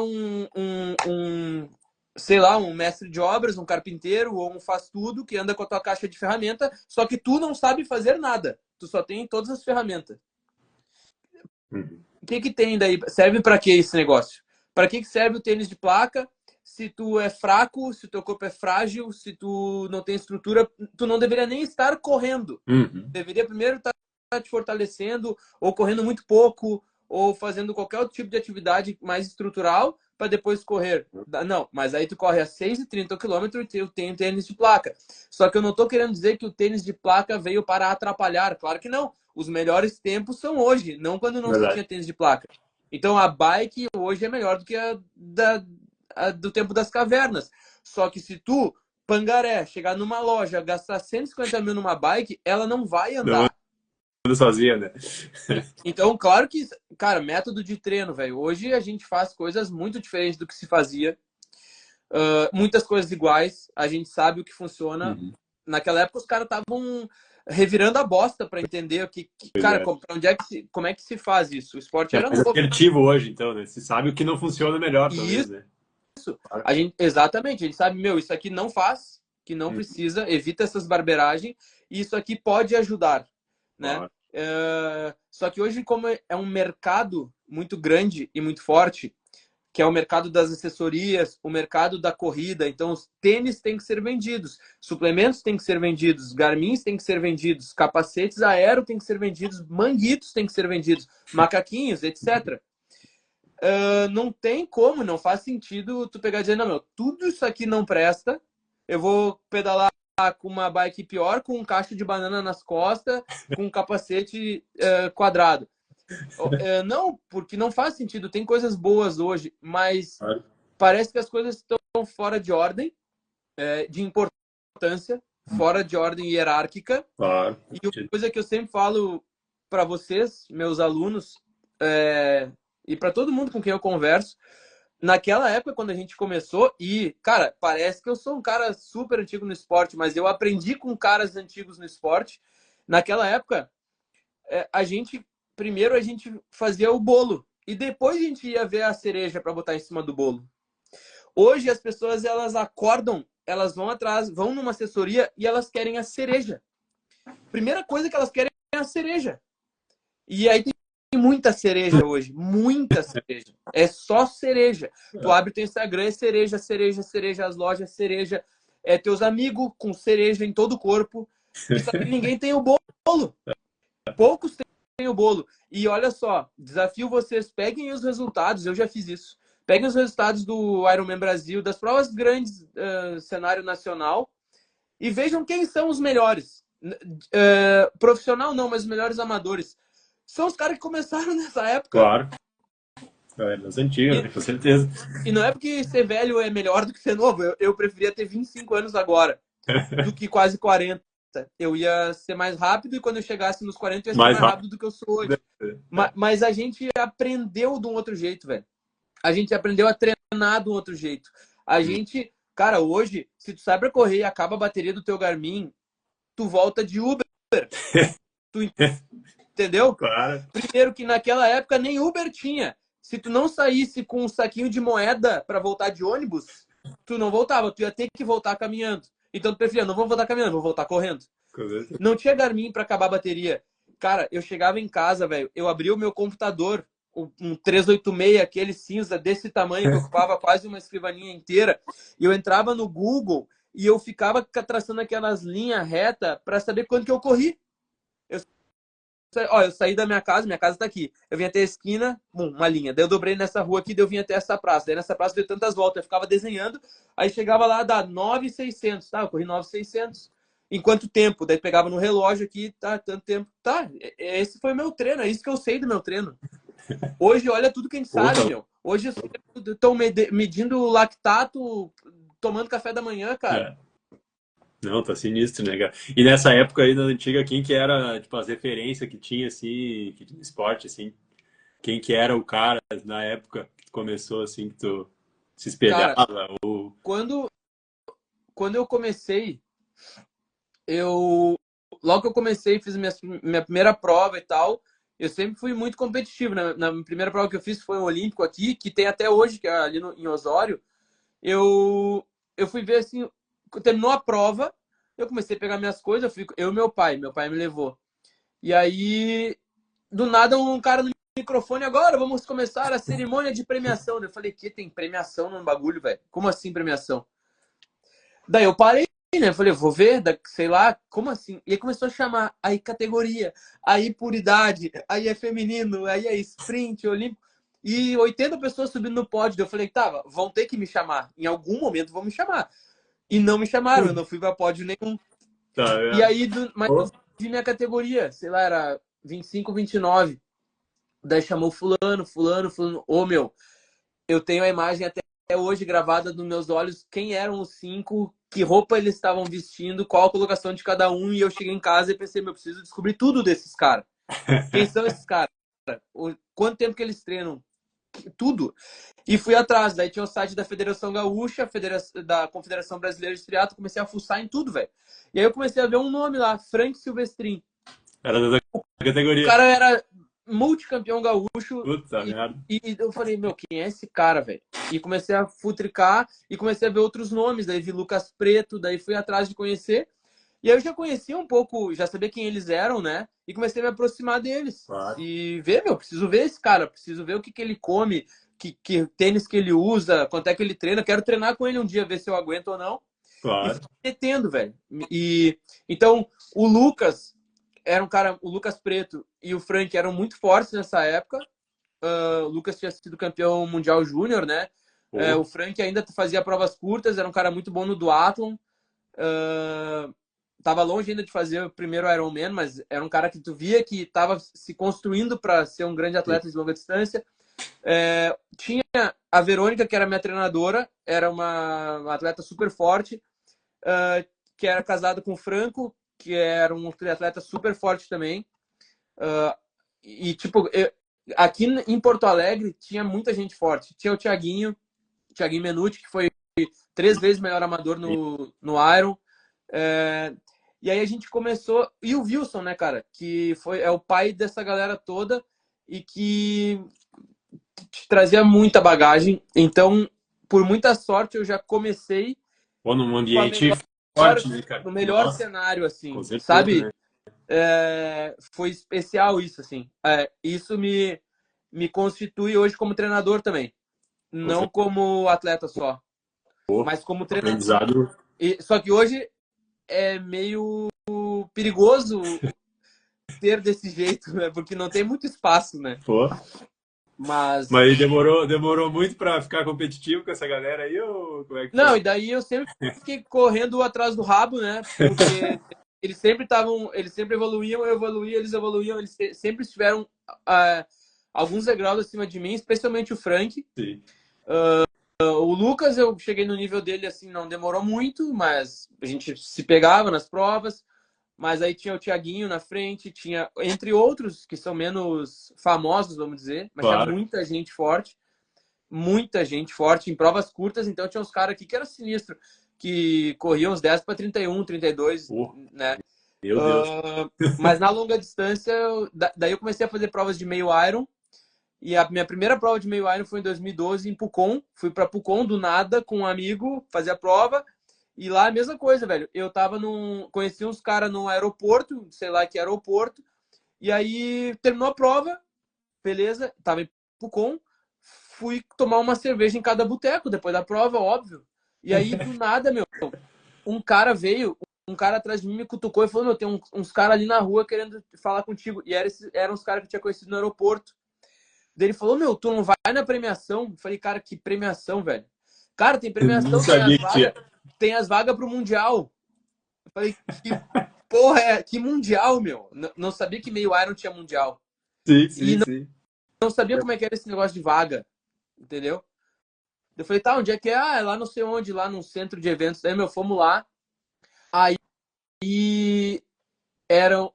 sei lá, um mestre de obras, um carpinteiro ou um faz-tudo que anda com a tua caixa de ferramenta, só que tu não sabe fazer nada. Tu só tem todas as ferramentas. Uhum. O que tem daí? Serve para que esse negócio? Para que serve o tênis de placa? Se tu é fraco, se teu corpo é frágil, se tu não tem estrutura, tu não deveria nem estar correndo. Uhum. Deveria primeiro estar te fortalecendo, ou correndo muito pouco, ou fazendo qualquer outro tipo de atividade mais estrutural, para depois correr. Não, mas aí tu corre a 6,30 o quilômetro e eu tenho tênis de placa. Só que eu não estou querendo dizer que o tênis de placa veio para atrapalhar. Claro que não. Os melhores tempos são hoje, não quando não se Verdade. tinha tênis de placa. Então a bike hoje é melhor do que a do tempo das cavernas. Só que se tu, pangaré, chegar numa loja, gastar 150 mil numa bike, ela não vai Não andar. ando sozinha, né? Então, claro que, cara, método de treino, velho. Hoje a gente faz coisas muito diferentes do que se fazia. Muitas coisas iguais. A gente sabe o que funciona. Uhum. Naquela época, os caras estavam revirando a bosta para entender Pois cara, é. como é que se faz isso? O esporte É era mais novo. assertivo hoje, então, né? Se sabe o que não funciona melhor, E talvez, né? Claro. exatamente, a gente sabe, meu, isso aqui não faz, que não Uhum. precisa, evita essas barberagens, e isso aqui pode ajudar, né? Claro. Só que hoje, como é um mercado muito grande e muito forte, que é o mercado das assessorias, o mercado da corrida, então os tênis têm que ser vendidos, suplementos têm que ser vendidos, Garmins têm que ser vendidos, capacetes aero têm que ser vendidos, manguitos têm que ser vendidos, macaquinhos, etc. Não tem como, não faz sentido tu pegar e dizer, não, meu, tudo isso aqui não presta, eu vou pedalar com uma bike pior, com um cacho de banana nas costas, com um capacete quadrado. Não, porque não faz sentido, tem coisas boas hoje, mas Claro. parece que as coisas estão fora de ordem, de importância, fora de ordem hierárquica, Claro. e uma coisa que eu sempre falo para vocês, meus alunos, e para todo mundo com quem eu converso, naquela época, quando a gente começou, e, cara, parece que eu sou um cara super antigo no esporte, mas eu aprendi com caras antigos no esporte. Naquela época, primeiro a gente fazia o bolo, e depois a gente ia ver a cereja para botar em cima do bolo. Hoje as pessoas, elas acordam, elas vão atrás, vão numa assessoria e elas querem a cereja. Primeira coisa que elas querem é a cereja. E aí tem muita cereja hoje, muita cereja. É só cereja. Tu abre teu Instagram, é cereja, cereja, cereja, as lojas, cereja. É teus amigos com cereja em todo o corpo. E só que ninguém tem o bolo. Poucos têm o bolo. E olha só, desafio vocês, peguem os resultados, eu já fiz isso. Peguem os resultados do Ironman Brasil, das provas grandes, cenário nacional, e vejam quem são os melhores. Profissional não, mas os melhores amadores. São os caras que começaram nessa época. Claro. É das antigas, E, né? Com certeza. e não é porque ser velho é melhor do que ser novo. Eu preferia ter 25 anos agora do que quase 40. Eu ia ser mais rápido e quando eu chegasse nos 40 eu ia ser Mais mais rápido. rápido do que eu sou hoje. É. Mas a gente aprendeu de um outro jeito, velho. A gente aprendeu a treinar de um outro jeito. A gente, cara, hoje, se tu sai pra correr e acaba a bateria do teu Garmin, tu volta de Uber. Tu entendeu? Claro. Primeiro que naquela época nem Uber tinha. Se tu não saísse com um saquinho de moeda para voltar de ônibus, tu não voltava, tu ia ter que voltar caminhando. Então tu preferia, não vou voltar caminhando, vou voltar correndo. Não tinha Garmin para acabar a bateria. Cara, eu chegava em casa, velho, eu abria o meu computador, um 386, aquele cinza desse tamanho que ocupava quase uma escrivaninha inteira, e eu entrava no Google e eu ficava traçando aquelas linhas retas para saber quanto que eu corri. Eu eu saí da minha casa tá aqui. Eu vim até a esquina, uma linha. Daí eu dobrei nessa rua aqui, daí eu vim até essa praça. Daí nessa praça deu tantas voltas, eu ficava desenhando, aí chegava lá, dá 9.600, tá? Eu corri 9.600. Em quanto tempo? Daí pegava no relógio aqui, tá, tanto tempo. Tá, esse foi o meu treino, é isso que eu sei do meu treino. Hoje, olha tudo que a gente sabe, Puta, meu. Hoje estão medindo lactato, tomando café da manhã, cara. é. Não, tá sinistro, né, cara? E nessa época aí da antiga, quem que era, tipo, as referências que tinha, assim, que tinha esporte, assim? Quem que era o cara na época que tu começou, assim, que tu se Cara, espelhava? Ou... quando, quando eu comecei, eu logo que eu comecei, fiz minha primeira prova e tal. Eu sempre fui muito competitivo, né? Na primeira prova que eu fiz foi o Olímpico aqui, que tem até hoje, que é ali em Osório. Eu fui ver assim, terminou a prova, eu comecei a pegar minhas coisas, eu e meu pai me levou. E aí, do nada, um cara no microfone, agora vamos começar a cerimônia de premiação. Eu falei, que tem premiação no bagulho, velho? Como assim premiação? Daí eu parei, né? Eu falei, vou ver, sei lá, como assim? E aí começou a chamar, aí categoria, aí por idade, aí é feminino, aí é sprint, olímpico. E 80 pessoas subindo no pódio. Eu falei, tá, vão ter que me chamar. Em algum momento vão me chamar. E não me chamaram, eu não fui pra pódio nenhum. Tá, E é. aí, mas eu Pô, vi minha categoria, sei lá, era 25, 29. Daí chamou fulano. Ô, meu, eu tenho a imagem até hoje gravada nos meus olhos, quem eram os cinco, que roupa eles estavam vestindo, qual a colocação de cada um, e eu cheguei em casa e pensei, meu, preciso descobrir tudo desses caras. Quem são esses caras? Quanto tempo que eles treinam? Tudo. E fui atrás. Daí tinha o site da Federação Gaúcha, da Confederação Brasileira de Triatlo, comecei a fuçar em tudo, velho. E aí eu comecei a ver um nome lá, Frank Silvestrin. era da O categoria. cara era multicampeão gaúcho Puta merda. e eu falei, meu, quem é esse cara, velho? E comecei a futricar e comecei a ver outros nomes. Daí vi Lucas Preto, daí fui atrás de conhecer. E aí eu já conhecia um pouco, já sabia quem eles eram, né? E comecei a me aproximar deles. Claro, E ver, meu, preciso ver esse cara, preciso ver o que ele come, que tênis que ele usa, quanto é que ele treina. Quero treinar com ele um dia, ver se eu aguento ou não. E claro. fui metendo, velho. E então, o Lucas era um cara, o Lucas Preto e o Frank eram muito fortes nessa época. O Lucas tinha sido campeão mundial júnior, né? Pô, O Frank ainda fazia provas curtas, era um cara muito bom no duatlon. Tava longe ainda de fazer o primeiro Ironman, mas era um cara que tu via que estava se construindo para ser um grande sim. atleta de longa distância. Tinha a Verônica, que era minha treinadora, era uma atleta super forte, que era casada com o Franco, que era um atleta super forte também. E, tipo, aqui em Porto Alegre tinha muita gente forte. Tinha o Thiaguinho Menucci, que foi 3 vezes melhor amador no Iron. E aí a gente começou. E o Wilson, né, cara? Que é o pai dessa galera toda e que te trazia muita bagagem. Então, por muita sorte, eu já comecei Pô, num com ambiente forte, né, cara? no melhor Nossa, cenário, com assim, certeza, sabe? né? Foi especial isso, assim. Isso me constitui hoje como treinador também. Com Não certeza. como atleta só, Pô, mas como treinador. aprendizado. Só que hoje é meio perigoso ter desse jeito, né? Porque não tem muito espaço, né? Pô. Mas. Mas demorou muito pra ficar competitivo com essa galera aí, ou como é que Não, foi? e daí eu sempre fiquei correndo atrás do rabo, né? Porque eles sempre evoluíam, eu evoluía, eles evoluíam, eles sempre estiveram alguns degraus acima de mim, especialmente o Frank. Sim. O Lucas, eu cheguei no nível dele assim, não demorou muito, mas a gente se pegava nas provas. Mas aí tinha o Thiaguinho na frente, tinha, entre outros, que são menos famosos, vamos dizer, mas tinha Claro. muita gente forte em provas curtas, então tinha uns caras aqui que era sinistro, que corriam uns 10 para 31, 32, Pô, né? meu Deus. Mas na longa distância, daí eu comecei a fazer provas de meio Iron, e a minha primeira prova de meio Iron foi em 2012 em Pucon. Fui para Pucon do nada com um amigo fazer a prova. E lá a mesma coisa, velho. Eu tava conheci uns caras num aeroporto, sei lá que aeroporto. E aí terminou a prova, beleza, tava em Pucon. Fui tomar uma cerveja em cada boteco depois da prova, óbvio. E aí do nada, meu, um cara veio, um cara atrás de mim me cutucou e falou, meu, tem uns caras ali na rua querendo falar contigo. E eram os caras que eu tinha conhecido no aeroporto. Daí ele falou, meu, tu não vai na premiação? Eu falei, cara, que premiação, velho. Cara, tem Eu não premiação, sabia que tinha. tem as vagas pro Mundial. Eu falei, que porra é? Que Mundial, meu? Não sabia que meio Iron tinha Mundial. Sim, E sim, sim. não sabia como é que era esse negócio de vaga, entendeu? Eu falei, tá, onde é que é? Ah, é lá não sei onde, lá num centro de eventos. Daí, meu, fomos lá. Aí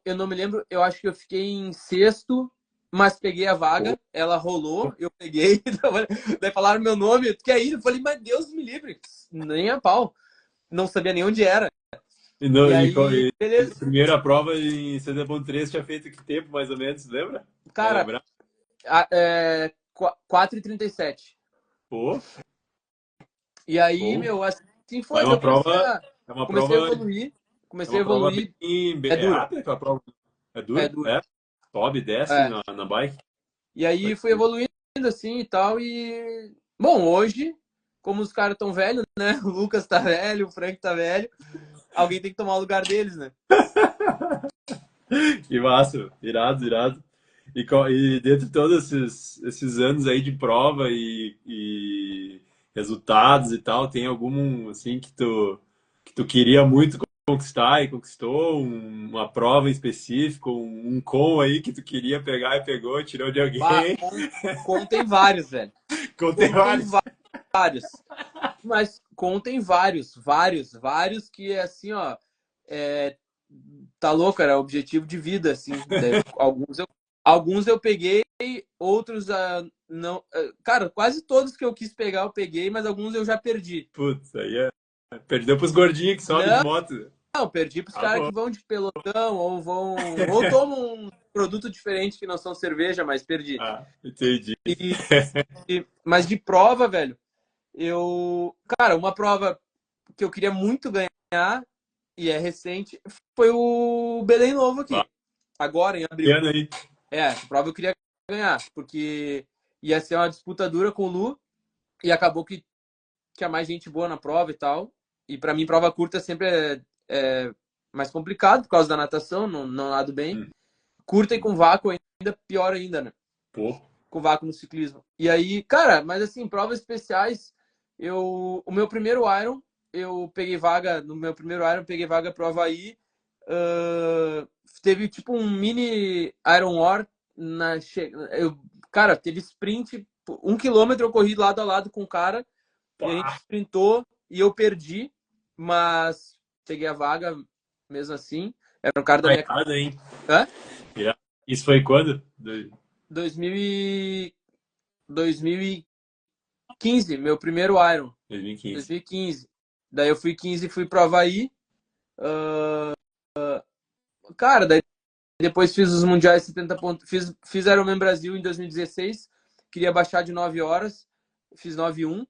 eu não me lembro, eu acho que eu fiquei em sexto, mas peguei a Pô. vaga, ela rolou, eu peguei, daí falaram meu nome, tu quer ir? Eu falei, mas Deus me livre, nem a pau, não sabia nem onde era. E, E não, aí, beleza. primeira prova em 70.3 tinha feito que tempo, mais ou menos, lembra? Vai Cara, lembrar? 4h37. Pô, E aí, bom. meu, assim Vai foi, daí uma prova, é uma comecei a prova, evoluir, é uma prova bem, é é dura, rápida aquela prova. É é dura? dura. É. Sobe, desce É. na bike. E aí fui evoluindo assim e tal. E, bom, hoje, como os caras tão velhos, né? O Lucas tá velho, o Frank tá velho, alguém tem que tomar o lugar deles, né? Que massa, irado, irado. E dentro de todos esses anos aí de prova e resultados e tal, tem algum assim que tu queria muito conquistar e conquistou? Uma prova em específico, um com aí que tu queria pegar e pegou, tirou de Bah, alguém? contem vários, velho. Contei Contem vários. vários. Mas contem vários que assim, ó, é, tá louco, era objetivo de vida, assim. Alguns eu peguei, outros não. Cara, quase todos que eu quis pegar eu peguei, mas alguns eu já perdi. Putz, aí é. Perdeu pros gordinhos que sobem de Não, moto. não, perdi pros Ah, caras bom. que vão de pelotão ou tomam um produto diferente que não são cerveja, mas perdi. Ah, entendi. Mas de prova, velho, cara, uma prova que eu queria muito ganhar e é recente foi o Belém Novo Vai, aqui, agora em abril. ano aí. Essa prova eu queria ganhar, porque ia ser uma disputa dura com o Lu e acabou que tinha mais gente boa na prova e tal. E para mim, prova curta sempre é mais complicado por causa da natação, não nado bem. Hum, Curta e com vácuo ainda pior ainda, né? pô. Com vácuo no ciclismo. E aí, cara, mas assim, provas especiais, o meu primeiro Iron, eu peguei vaga, no meu primeiro Iron, peguei vaga pro Havaí. Teve tipo um mini Iron War cara, teve sprint, 1 quilômetro eu corri lado a lado com o cara e a gente Pá. sprintou e eu perdi, mas peguei a vaga mesmo assim. Era um cara da minha. Baicada, hein? Hã? Yeah. Isso foi quando? 2000 e... 2015, meu primeiro Iron. 2015. 2015. Daí eu fui 15 e fui pro Havaí. Cara, daí depois fiz os mundiais 70 pontos. Fiz Ironman Brasil em 2016. Queria baixar de 9 horas. Fiz 9,1.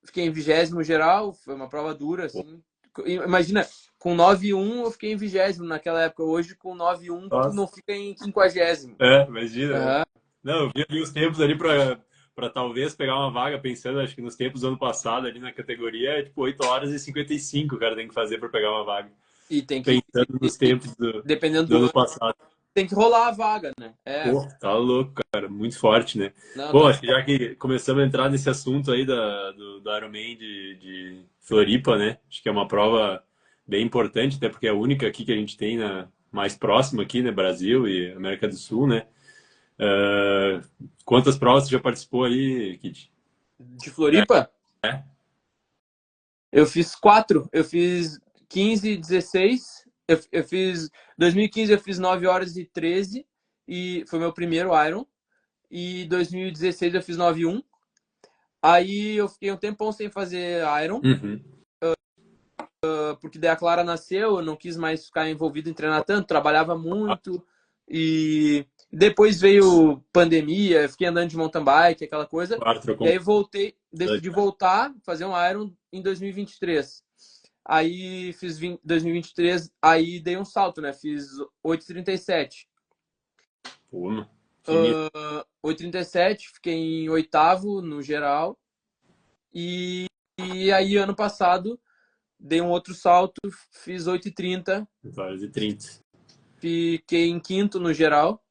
Fiquei em 20º geral. Foi uma prova dura, assim. Imagina, com 9,1 eu fiquei em 20º naquela época. Hoje, com 9,1 tu Nossa. não fica em 50º. É, imagina. Uhum. Não, eu vi ali os tempos ali pra talvez pegar uma vaga, pensando, acho que nos tempos do ano passado, ali na categoria, é tipo 8 horas e 55 o cara tem que fazer pra pegar uma vaga. E tem que, Pensando nos tempos dependendo do do ano ano, passado. tem que rolar a vaga, né? Pô, tá louco, cara, muito forte, né? Não, Bom, tá. acho que já que começamos a entrar nesse assunto aí do Ironman de Floripa, né? Acho que é uma prova bem importante, até porque é a única aqui que a gente tem mais próxima aqui, né? Brasil e América do Sul, né? Ah, quantas provas você já participou ali, Kit? De Floripa? É? Eu fiz 4. Eu fiz 15, 16. Eu fiz 2015 eu fiz 9 horas e 13 e foi meu primeiro Iron. E 2016 eu fiz 9,1. Aí eu fiquei um tempão sem fazer Iron, Uhum. porque daí a Clara nasceu, eu não quis mais ficar envolvido em treinar tanto, trabalhava Ah, muito e depois veio pandemia, eu fiquei andando de mountain bike, aquela coisa. claro, E trocou aí voltei, bastante. decidi voltar, fazer um Iron em 2023. Aí fiz 2023, aí dei um salto, né? Fiz 8,37. Pô, mano, sinistro. 8,37, fiquei em oitavo no geral. E aí ano passado dei um outro salto, fiz 8h30, 8 horas e 30. fiquei em quinto no geral.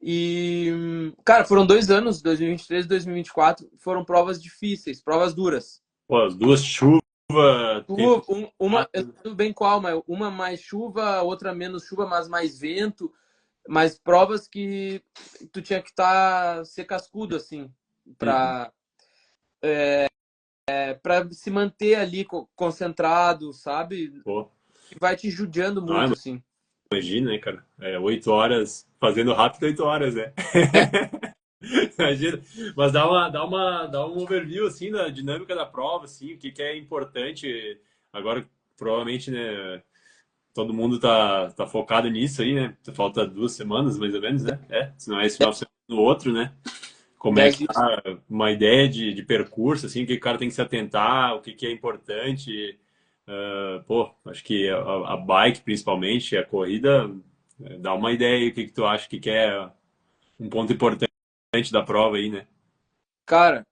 E, cara, foram 2 anos, 2023 e 2024, foram provas difíceis, provas duras. Pô, as duas chuvas, tempo. Uma, eu não sei bem qual, mas uma mais chuva, outra menos chuva, mas mais vento, mas provas que tu tinha que ser cascudo, assim, Uhum. pra, pra se manter ali concentrado, sabe? Pô, E vai te judiando ah, muito, assim. imagina, né, cara? 8 horas, fazendo rápido 8 horas, né? Imagina. Mas dá um overview, assim, da dinâmica da prova, assim, o que que é importante. Agora, provavelmente, né, todo mundo tá focado nisso aí, né? Falta 2 semanas, mais ou menos, né? Se não é esse final de semana, no outro, né? Como é Dez que dias. tá uma ideia de percurso, assim, o que o cara tem que se atentar, o que que é importante. Pô, acho que a bike, principalmente, a corrida, dá uma ideia aí, o que que tu acha que é um ponto importante da prova aí, né? Cara,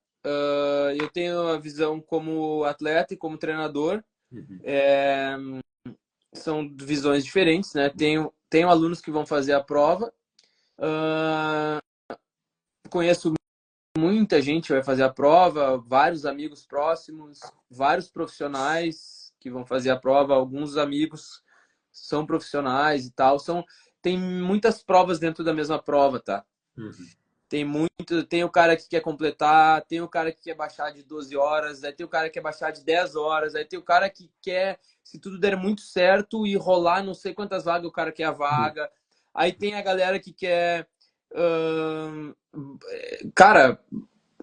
eu tenho a visão como atleta e como treinador. Uhum. É, são visões diferentes, né? Tenho alunos que vão fazer a prova. Uh, conheço muita gente que vai fazer a prova, vários amigos próximos, vários profissionais que vão fazer a prova, alguns amigos são profissionais e tal. Tem muitas provas dentro da mesma prova, tá? Uhum. Tem o cara que quer completar, tem o cara que quer baixar de 12 horas, aí tem o cara que quer baixar de 10 horas, aí tem o cara que quer, se tudo der muito certo e rolar não sei quantas vagas, o cara quer a vaga. Aí tem a galera que quer, cara,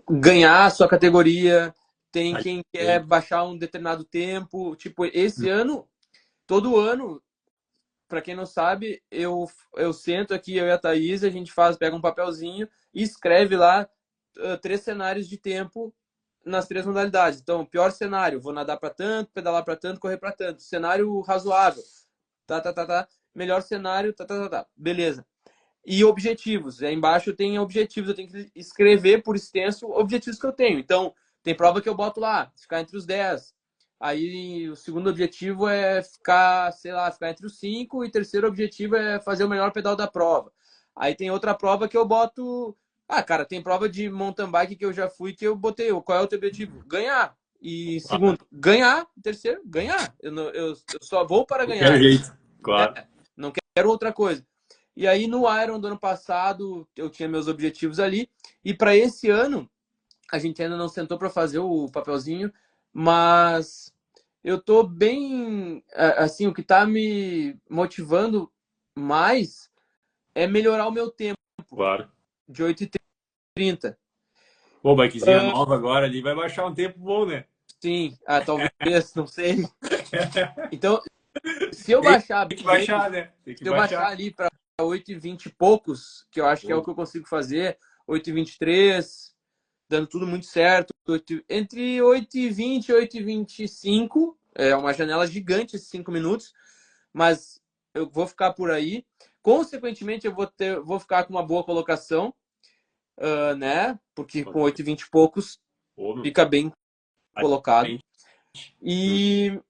ganhar a sua categoria, tem Aí, quem quer baixar um determinado tempo. Tipo, esse ano, todo ano, para quem não sabe, eu sento aqui, eu e a Thaís, a gente pega um papelzinho e escreve lá 3 cenários de tempo nas 3 modalidades. Então, pior cenário, vou nadar para tanto, pedalar para tanto, correr para tanto. Cenário razoável, tá, tá, tá, tá. Melhor cenário, tá, tá, tá, tá. Beleza. E objetivos. Aí embaixo tem objetivos, eu tenho que escrever por extenso objetivos que eu tenho. Então, tem prova que eu boto lá, ficar entre os 10. Aí o segundo objetivo é ficar, sei lá, ficar entre os 5 e o terceiro objetivo é fazer o melhor pedal da prova. Aí tem outra prova que eu boto. Ah, cara, tem prova de mountain bike que eu já fui que eu botei. Qual é o teu objetivo? Ganhar. E claro, segundo, ganhar. Terceiro, ganhar. Eu só vou para qualquer ganhar. jeito, claro. Não quero outra coisa. E aí no Iron do ano passado eu tinha meus objetivos ali. E para esse ano a gente ainda não sentou para fazer o papelzinho, mas eu tô bem assim, o que tá me motivando mais é melhorar o meu tempo Claro. de 8h30. Pô, bikezinha nova agora ali vai baixar um tempo bom, né? Sim, talvez, não sei. Então, se eu Tem baixar que bem, baixar, né? Tem que se eu baixar baixar. ali para 8h20 e poucos, que eu acho que é o Pô, que eu consigo fazer, 8h23, dando tudo muito certo. Entre 8h20 e 8h25, é uma janela gigante esses 5 minutos, mas eu vou ficar por aí. Consequentemente, vou ficar com uma boa colocação, né? Porque com 8h20 e poucos pô, meu, fica bem aí colocado. frente. E,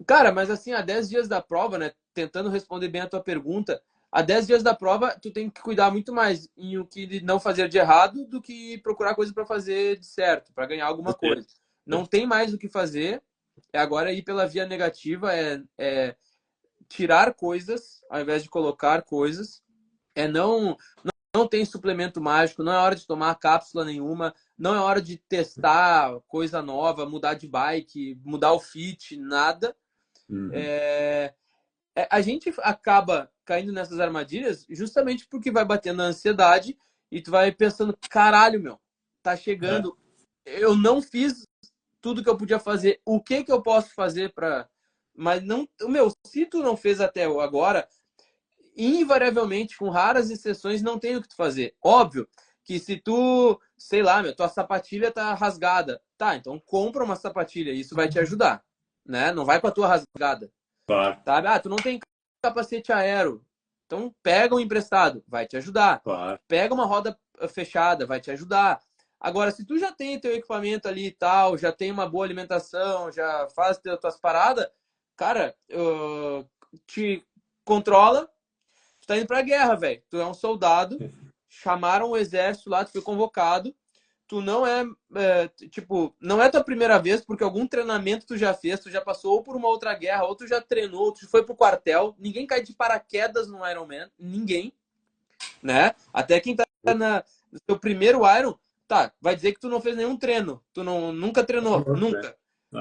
cara, mas assim, há 10 dias da prova, né? Tentando responder bem a tua pergunta, há 10 dias da prova, tu tem que cuidar muito mais em o que não fazer de errado do que procurar coisa para fazer de certo, para ganhar alguma coisa. Não tem mais o que fazer. É agora ir pela via negativa, é tirar coisas ao invés de colocar coisas. É não tem suplemento mágico, não é hora de tomar cápsula nenhuma, não é hora de testar coisa nova, mudar de bike, mudar o fit, nada. Uhum. A gente acaba caindo nessas armadilhas justamente porque vai batendo a ansiedade e tu vai pensando, caralho, meu, tá É, chegando, eu não fiz tudo que eu podia fazer, o que que eu posso fazer para... Mas não, meu, se tu não fez até agora, invariavelmente, com raras exceções, não tem o que tu fazer. Óbvio que se tu, sei lá, meu, tua sapatilha tá rasgada, tá, então compra uma sapatilha, isso vai te ajudar, né? Não vai com a tua rasgada. claro, Sabe? Tu não tem capacete aero. Então pega um emprestado, vai te ajudar. claro. Pega uma roda fechada, vai te ajudar. Agora, se tu já tem teu equipamento ali e tal, já tem uma boa alimentação, já faz tuas paradas, cara, te controla, tu tá indo pra guerra, velho. Tu é um soldado, chamaram o exército lá, tu foi convocado, tu não tipo, não é tua primeira vez, porque algum treinamento tu já fez, tu já passou ou por uma outra guerra, ou tu já treinou, tu foi pro quartel, ninguém cai de paraquedas no Ironman, ninguém, né? Até quem tá no seu primeiro Iron, tá, vai dizer que tu não fez nenhum treino, tu nunca treinou, nunca.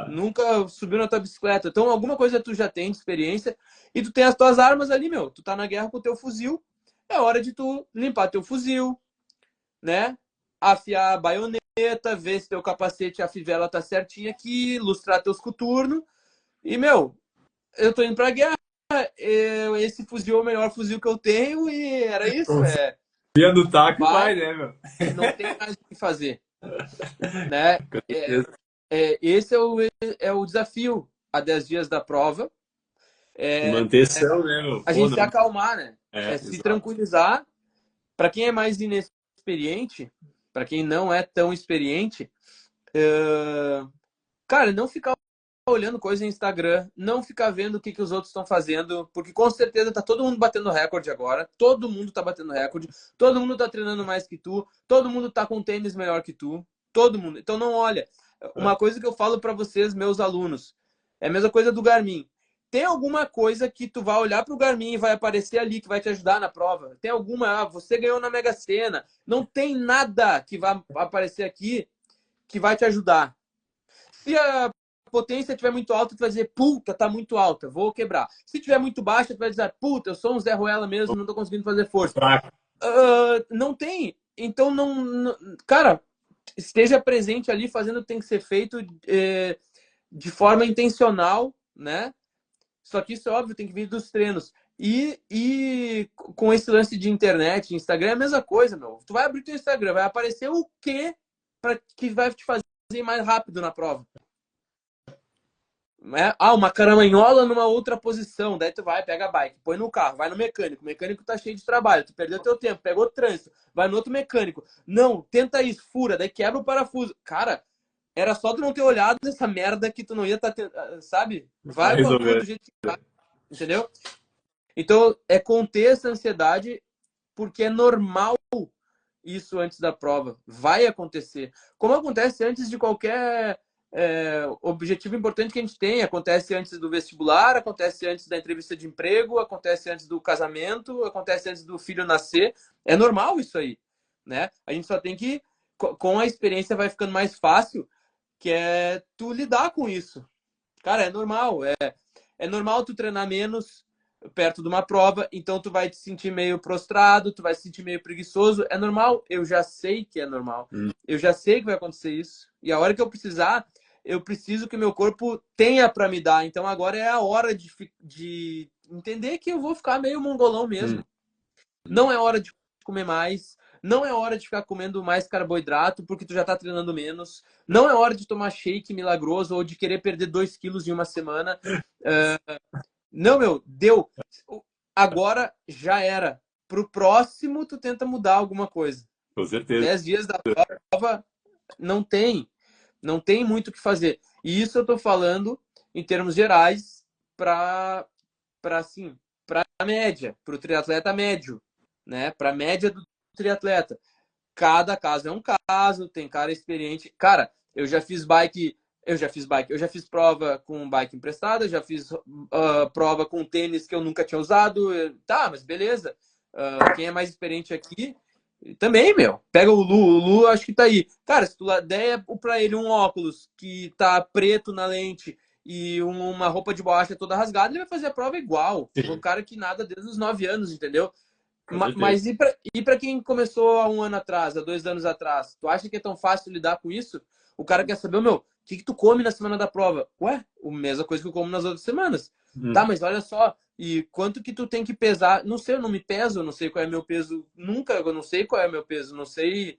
Nunca subiu na tua bicicleta. Então, alguma coisa tu já tem de experiência e tu tem as tuas armas ali, meu. Tu tá na guerra com o teu fuzil, é hora de tu limpar teu fuzil, né? Afiar a baioneta, ver se teu capacete, a fivela tá certinha aqui, lustrar teus coturnos. E, meu, eu tô indo pra guerra. Esse fuzil é o melhor fuzil que eu tenho e era isso. Via do taco e Vai, vai, né, meu? não tem mais o que fazer, né? Esse é o desafio a 10 dias da prova. E manter são, né, meu? A Pô, gente não. se acalmar, né? Se Exato. tranquilizar. Para quem é mais inexperiente, para quem não é tão experiente, cara, não ficar olhando coisa no Instagram, não ficar vendo o que os outros estão fazendo, porque com certeza tá todo mundo batendo recorde agora, todo mundo tá batendo recorde, todo mundo tá treinando mais que tu, todo mundo tá com tênis melhor que tu, todo mundo. Então não olha. Uma coisa que eu falo para vocês, meus alunos, é a mesma coisa do Garmin. Tem alguma coisa que tu vai olhar pro Garmin e vai aparecer ali que vai te ajudar na prova? Tem alguma, você ganhou na Mega Sena. Não tem nada que vai aparecer aqui que vai te ajudar. Se a potência estiver muito alta, tu vai dizer, puta, tá muito alta, vou quebrar. Se estiver muito baixa, tu vai dizer, puta, eu sou um Zé Ruela mesmo, não tô conseguindo fazer força. Não tem. Então, cara, esteja presente ali fazendo o que tem que ser feito de forma intencional, né? Só que isso, é óbvio, tem que vir dos treinos. E com esse lance de internet, Instagram, é a mesma coisa, meu. Tu vai abrir teu Instagram, vai aparecer o quê que vai te fazer mais rápido na prova? Uma caramanhola numa outra posição. Daí tu vai, pega a bike, põe no carro, vai no mecânico. O mecânico tá cheio de trabalho. Tu perdeu teu tempo, pegou o trânsito, vai no outro mecânico. Não, tenta isso, fura, daí quebra o parafuso. Cara, era só tu não ter olhado nessa merda que tu não ia estar, sabe? Vai com a tua do jeito que vai, entendeu? Então, é conter essa ansiedade, porque é normal isso antes da prova. Vai acontecer. Como acontece antes de qualquer objetivo importante que a gente tem. Acontece antes do vestibular, acontece antes da entrevista de emprego, acontece antes do casamento, acontece antes do filho nascer. É normal isso aí, né? A gente só tem que, com a experiência, vai ficando mais fácil, que é tu lidar com isso. Cara, é normal. É normal tu treinar menos perto de uma prova, então tu vai te sentir meio prostrado, tu vai se sentir meio preguiçoso. É normal, eu já sei que é normal. Eu já sei que vai acontecer isso. E a hora que eu precisar, eu preciso que meu corpo tenha para me dar. Então agora é a hora de entender que eu vou ficar meio mongolão mesmo. Não é hora de comer mais, não é hora de ficar comendo mais carboidrato porque tu já tá treinando menos. Não é hora de tomar shake milagroso ou de querer perder 2 quilos em uma semana. Não, meu, deu. Agora já era. Pro próximo, tu tenta mudar alguma coisa. Com certeza. 10 dias da prova, não tem. Não tem muito o que fazer. E isso eu tô falando em termos gerais para assim, para a média, para o triatleta médio, né? Para a média do triatleta. Cada caso é um caso, tem cara experiente. Cara, eu já fiz prova com bike emprestada, já fiz prova com tênis que eu nunca tinha usado. Tá, mas beleza. Quem é mais experiente aqui também, meu. Pega o Lu acho que tá aí. Cara, se tu der pra ele um óculos que tá preto na lente e uma roupa de borracha toda rasgada, ele vai fazer a prova igual. O cara que nada desde os 9 anos, entendeu? Mas e pra quem começou há 1 ano atrás, há 2 anos atrás? Tu acha que é tão fácil lidar com isso? O cara quer saber, meu, o que tu come na semana da prova? Ué, a mesma coisa que eu como nas outras semanas. Tá, mas olha só, e quanto que tu tem que pesar? Não sei, eu não me peso, eu não sei qual é meu peso nunca, eu não sei qual é meu peso, não sei.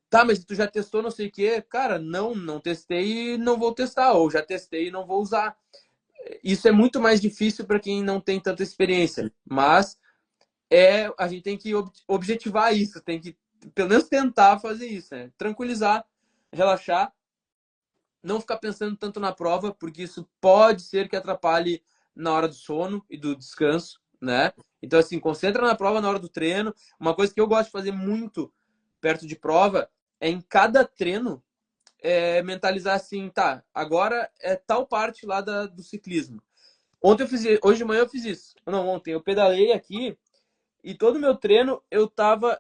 Tá, mas tu já testou não sei o quê? Cara, não testei e não vou testar, ou já testei e não vou usar. Isso é muito mais difícil para quem não tem tanta experiência, mas a gente tem que objetivar isso, tem que pelo menos tentar fazer isso, né? Tranquilizar, relaxar, não ficar pensando tanto na prova, porque isso pode ser que atrapalhe na hora do sono e do descanso, né? Então, assim, concentra na prova na hora do treino. Uma coisa que eu gosto de fazer muito perto de prova é em cada treino mentalizar assim, tá, agora é tal parte lá do ciclismo. Hoje de manhã eu fiz isso. Não, ontem eu pedalei aqui e todo o meu treino eu tava,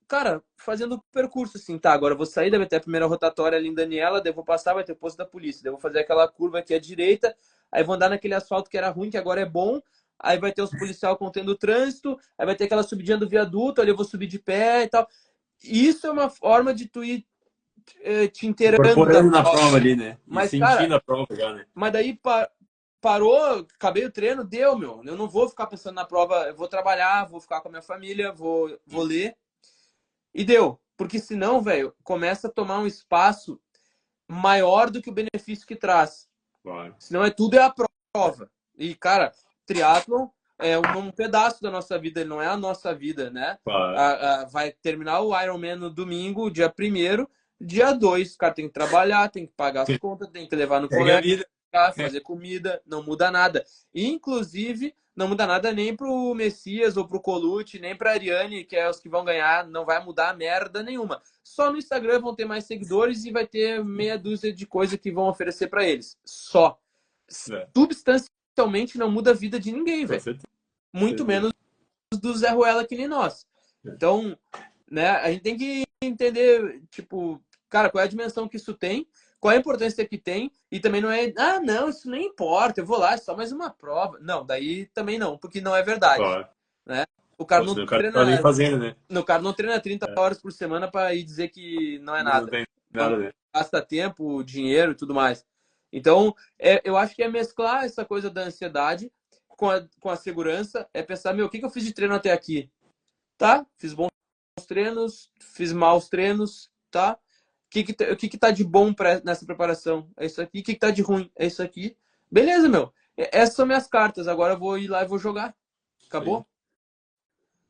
cara, fazendo o percurso assim, tá, agora eu vou sair, deve ter a primeira rotatória ali em Daniela, daí eu vou passar, vai ter o posto da polícia, daí eu vou fazer aquela curva aqui à direita, aí vou andar naquele asfalto que era ruim, que agora é bom, aí vai ter os policiais contendo o trânsito, aí vai ter aquela subidinha do viaduto, ali eu vou subir de pé e tal. Isso é uma forma de tu ir te inteirando da Incorporando na prova. prova ali, né? E Mas, cara, sentindo a prova já, né? mas daí parou, acabei o treino, deu, meu. Eu não vou ficar pensando na prova, eu vou trabalhar, vou ficar com a minha família, vou ler. E deu. Porque senão, velho, começa a tomar um espaço maior do que o benefício que traz. Claro. Senão tudo é a prova. E, cara, triatlon é um pedaço da nossa vida, ele não é a nossa vida, né? Claro. Vai terminar o Ironman no domingo, dia 1º, dia 2, o cara tem que trabalhar, tem que pagar as contas, tem que levar no Segue a colégio, vida. fazer comida, não muda nada. Inclusive, não muda nada nem pro Messias ou pro Colucci, nem pra Ariane, que é os que vão ganhar, não vai mudar merda nenhuma. Só no Instagram vão ter mais seguidores e vai ter meia dúzia de coisas que vão oferecer para eles. Só. É, Substancialmente não muda a vida de ninguém, com velho. certeza. Muito menos do Zé Ruela que nem nós. Então, né, a gente tem que entender, tipo, cara, qual é a dimensão que isso tem, qual é a importância que tem, e também não é, não, isso nem importa, eu vou lá, é só mais uma prova. Não, daí também não, porque não é verdade, Claro. né? O cara Ou não senão o cara não tá nem treina, fazendo, né? no cara não treina 30 horas por semana para ir dizer que não é Não nada. tem Não nada a ver. gasta tempo, dinheiro e tudo mais. Então, eu acho que é mesclar essa coisa da ansiedade com a segurança, é pensar, meu, o que eu fiz de treino até aqui? Tá, fiz bons treinos, fiz maus treinos, tá? O que tá de bom nessa preparação? É isso aqui. O que tá de ruim? É isso aqui. Beleza, meu. Essas são minhas cartas. Agora eu vou ir lá e vou jogar. Sim. Acabou?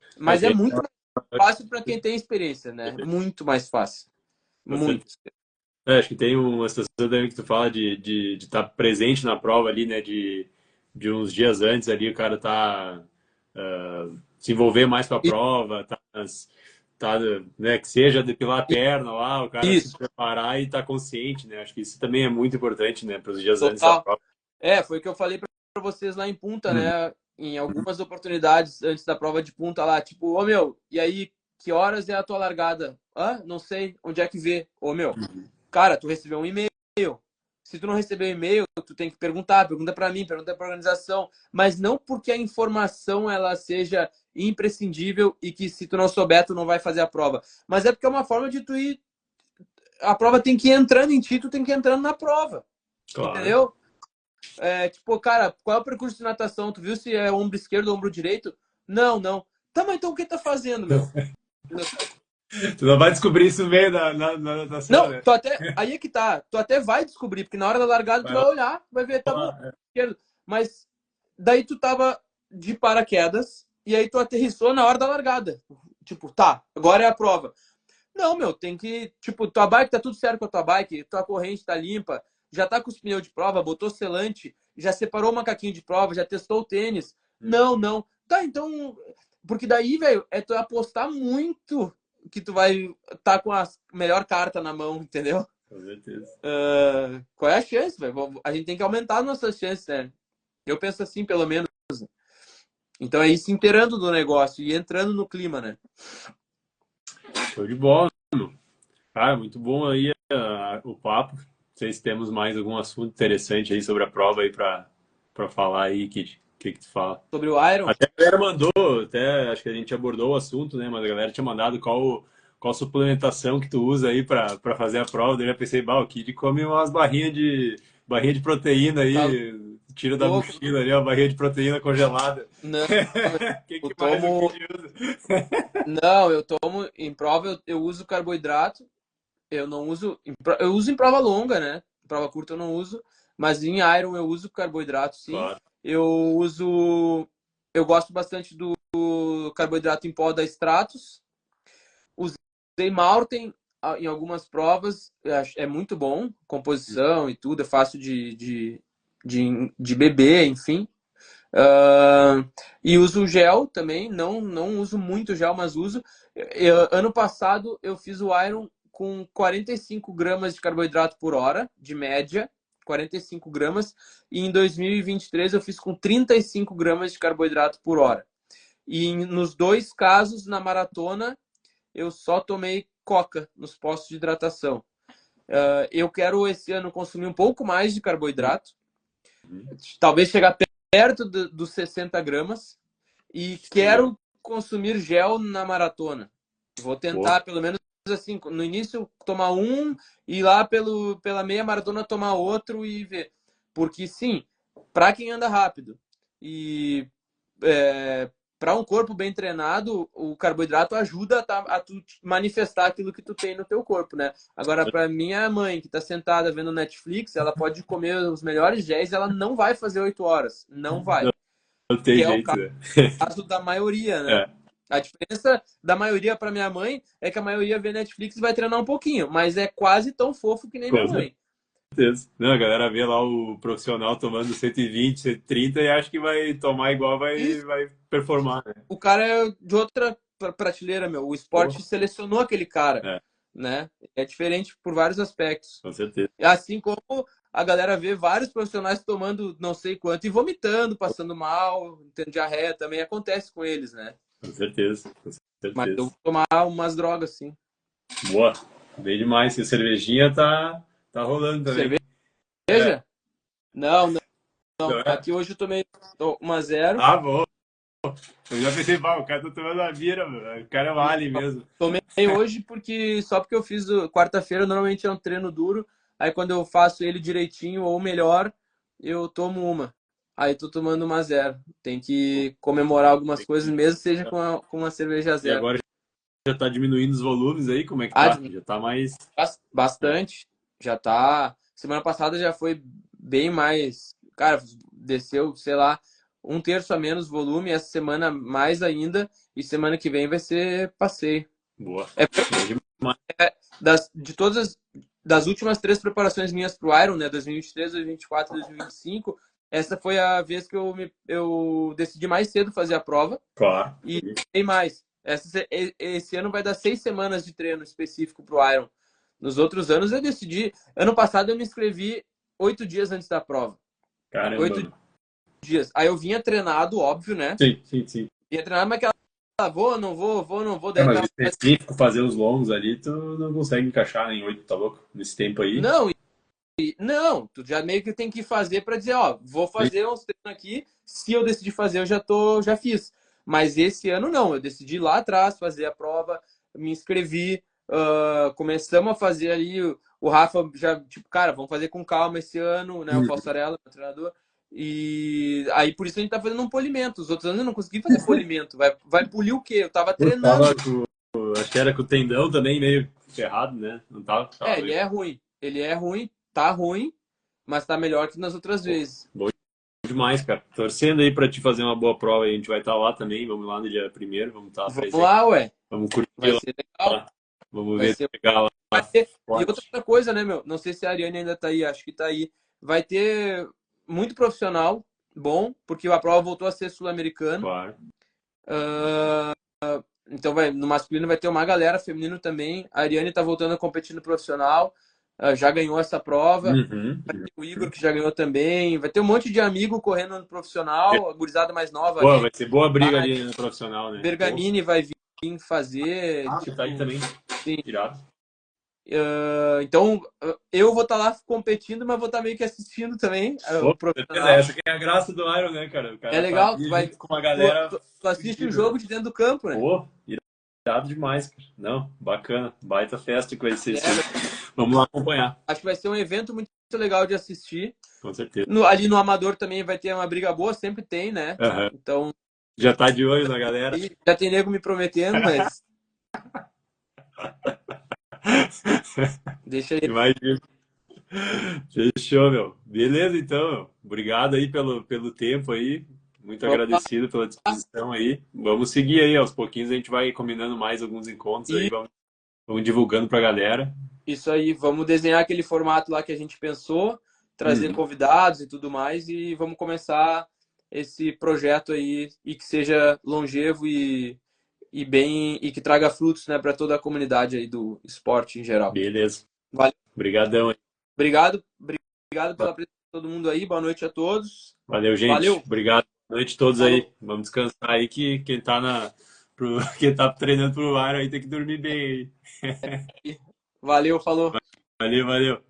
É, Mas é tem... muito mais fácil para quem tem experiência, né? Muito mais fácil. Muito. Acho que tem uma situação também que tu fala de estar presente na prova ali, né? De uns dias antes ali o cara tá se envolver mais com a prova, tá, né, que seja depilar a perna lá, o cara se Isso, preparar e tá consciente, né? Acho que isso também é muito importante, né? Para os dias antes da total. prova. Foi o que eu falei para vocês lá em Punta, Uhum. né? Em algumas oportunidades antes da prova de Punta lá, tipo, ô meu, e aí, que horas é a tua largada? Não sei, onde é que vê? Ô meu, cara, tu recebeu um e-mail. Se tu não receber e-mail, tu tem que pergunta para mim, pergunta para a organização, mas não porque a informação ela seja imprescindível e que se tu não souber, tu não vai fazer a prova, mas é porque é uma forma de tu ir, a prova tem que ir entrando em ti, tu tem que ir entrando na prova, Claro. entendeu? Tipo, cara, qual é o percurso de natação? Tu viu se é ombro esquerdo ou ombro direito? Não, não. Tá, mas então o que tá fazendo, meu? Tu não vai descobrir isso no meio da natação, Não, né? aí é que tá. Tu até vai descobrir, porque na hora da largada tu Vai vai lá. olhar, vai ver, tá bom, esquerdo. Mas daí tu tava de paraquedas e aí tu aterrissou na hora da largada. Tipo, tá, agora é a prova. Não, meu, tem que. Tipo, tua bike tá tudo certo com a tua bike, tua corrente tá limpa, já tá com os pneus de prova, botou selante, já separou o macaquinho de prova, já testou o tênis. Não, não. Tá, então. Porque daí, velho, é tu apostar muito que tu vai tá com a melhor carta na mão, entendeu? Com certeza. Qual é a chance, velho? A gente tem que aumentar as nossas chances, né? Eu penso assim, pelo menos. Então é ir se inteirando do negócio e entrando no clima, né? Show de bola. Cara, muito bom aí o papo. Não sei se temos mais algum assunto interessante aí sobre a prova aí para falar aí, Kid. O que tu fala? Sobre o Iron, Até a galera mandou, até acho que a gente abordou o assunto, né? Mas a galera tinha mandado qual suplementação que tu usa aí para fazer a prova. Daí eu pensei, bah, o Kid come umas barrinha de proteína tá aí, tira da louco? mochila ali, uma barrinha de proteína congelada. Não, O que, eu que mais o tomo. Kid usa? Não, eu tomo. Em prova eu uso carboidrato. Eu não uso. Eu uso em prova longa, né? Em prova curta eu não uso. Mas em Iron eu uso carboidrato, sim. Claro. Eu uso. Eu gosto bastante do carboidrato em pó da Stratos. usei Maurten em algumas provas, é muito bom, composição e tudo, é fácil de beber, enfim. E uso gel também, não uso muito gel, mas uso. Ano passado eu fiz o Iron com 45 gramas de carboidrato por hora, de média, 45 gramas, e em 2023 eu fiz com 35 gramas de carboidrato por hora. E nos dois casos, na maratona, eu só tomei Coca nos postos de hidratação. Eu quero esse ano consumir um pouco mais de carboidrato, talvez chegar perto dos 60 gramas, e quero consumir gel na maratona. Vou tentar, pelo menos assim, no início tomar um e lá pela meia maratona tomar outro e ver. Porque sim, para quem anda rápido e para um corpo bem treinado, o carboidrato ajuda a tu manifestar aquilo que tu tem no teu corpo, né? Agora, para minha mãe, que está sentada vendo Netflix, ela pode comer os melhores géis, ela não vai fazer 8 horas. Não vai. Não tem Que é o jeito, né? caso da maioria, né? A diferença da maioria para minha mãe é que a maioria vê Netflix e vai treinar um pouquinho, mas é quase tão fofo que nem minha mãe. Certeza. Não, a galera vê lá o profissional tomando 120, 130 e acha que vai tomar igual, vai performar, né? O cara é de outra prateleira, meu. O esporte selecionou aquele cara, né? É diferente por vários aspectos. Com certeza. Assim como a galera vê vários profissionais tomando não sei quanto e vomitando, passando mal, tendo diarreia, também acontece com eles, né? Com certeza, com certeza. Mas eu vou tomar umas drogas, sim. Boa, bem demais. E a cervejinha tá rolando também. Cerveja? Não. Aqui hoje eu tomei 1-0. Ah, bom. Eu já pensei, o cara tá tomando a bira, meu. O cara é um alien mesmo. Tomei hoje só porque eu fiz quarta-feira, normalmente é um treino duro. Aí quando eu faço ele direitinho ou melhor, eu tomo uma. Aí tô tomando 1-0. Tem que comemorar algumas coisas, mesmo seja com uma cerveja E zero. agora já tá diminuindo os volumes aí, como é que tá? Já tá mais... Bastante. Já tá... Semana passada já foi bem mais... Cara, desceu, sei lá, 1/3 a menos volume. Essa semana mais ainda. E semana que vem vai ser passeio. Boa. De todas das últimas 3 preparações minhas pro Iron, né, 2023, 2024 e 2025, essa foi a vez que eu decidi mais cedo fazer a prova. Claro. E tem mais. Esse ano vai dar 6 semanas de treino específico pro Iron. Nos outros anos eu decidi. Ano passado eu me inscrevi 8 dias antes da prova. Caramba. 8 dias. Aí eu vinha treinado, óbvio, né? Sim. Ia treinado, mas aquela vou, não vou. Mas específico, fazer os longos ali, tu não consegue encaixar em 8, tá louco? Nesse tempo aí. Não, tu já meio que tem que fazer para dizer, ó, vou fazer uns treinos aqui, se eu decidir fazer, eu já fiz. Mas esse ano não, eu decidi lá atrás fazer a prova, me inscrevi, começamos a fazer ali, o Rafa já, tipo, cara, vamos fazer com calma esse ano, né, o Passarella, meu treinador, e aí por isso a gente tá fazendo um polimento. Os outros anos eu não consegui fazer polimento, vai polir o quê? Eu tava treinando. Acho que era com o tendão também meio ferrado, né? Não tava ele é ruim, tá ruim, mas tá melhor que nas outras vezes. Bom demais, cara. Torcendo aí pra te fazer uma boa prova aí. A gente vai estar lá também. Vamos lá no dia 1º. Vamos estar Vamos lá, ué. Vamos curtir vai lá. Ser legal. Vamos ver se pegar lá. E outra coisa, né, meu? Não sei se a Ariane ainda tá aí. Acho que tá aí. Vai ter muito profissional bom, porque a prova voltou a ser sul-americana. Claro. Então, no masculino vai ter uma galera, feminino também. A Ariane tá voltando a competir no profissional. Já ganhou essa prova. Vai ter o Igor, que já ganhou também. Vai ter um monte de amigo correndo no profissional. A gurizada mais nova. Boa, vai ser boa briga ali no profissional, né? Bergamini vai vir fazer. Tá aí também. Sim. Tirado. Então, eu vou estar lá competindo, mas vou estar meio que assistindo também. Essa que é a graça do Iron, né, cara? O cara é legal, tá tu vai com uma galera. Tu assiste o jogo de dentro do campo, né? Pô, irado demais, cara. Não, bacana. Baita festa que vai ser isso. Vamos lá acompanhar. Acho que vai ser um evento muito legal de assistir. Com certeza. Ali no Amador também vai ter uma briga boa, sempre tem, né? Então. Já tá de olho na galera. Já tem nego me prometendo, mas. Deixa aí. Imagina. Fechou, meu. Beleza, então, meu. Obrigado aí pelo tempo aí. Muito agradecido pela disposição aí. Vamos seguir aí, aos pouquinhos a gente vai combinando mais alguns encontros aí. Vamos vamos divulgando pra galera. Isso aí, vamos desenhar aquele formato lá que a gente pensou, trazer Uhum. convidados e tudo mais, e vamos começar esse projeto aí e que seja longevo e bem e que traga frutos, né, para toda a comunidade aí do esporte em geral. Beleza. Valeu, Obrigadão. obrigado pela presença de todo mundo aí. Boa noite a todos. Valeu, gente. Valeu, Obrigado. Boa noite a todos falou. aí. Vamos descansar aí que quem tá quem tá treinando pro ar aí tem que dormir bem aí. Valeu, falou. Valeu, valeu.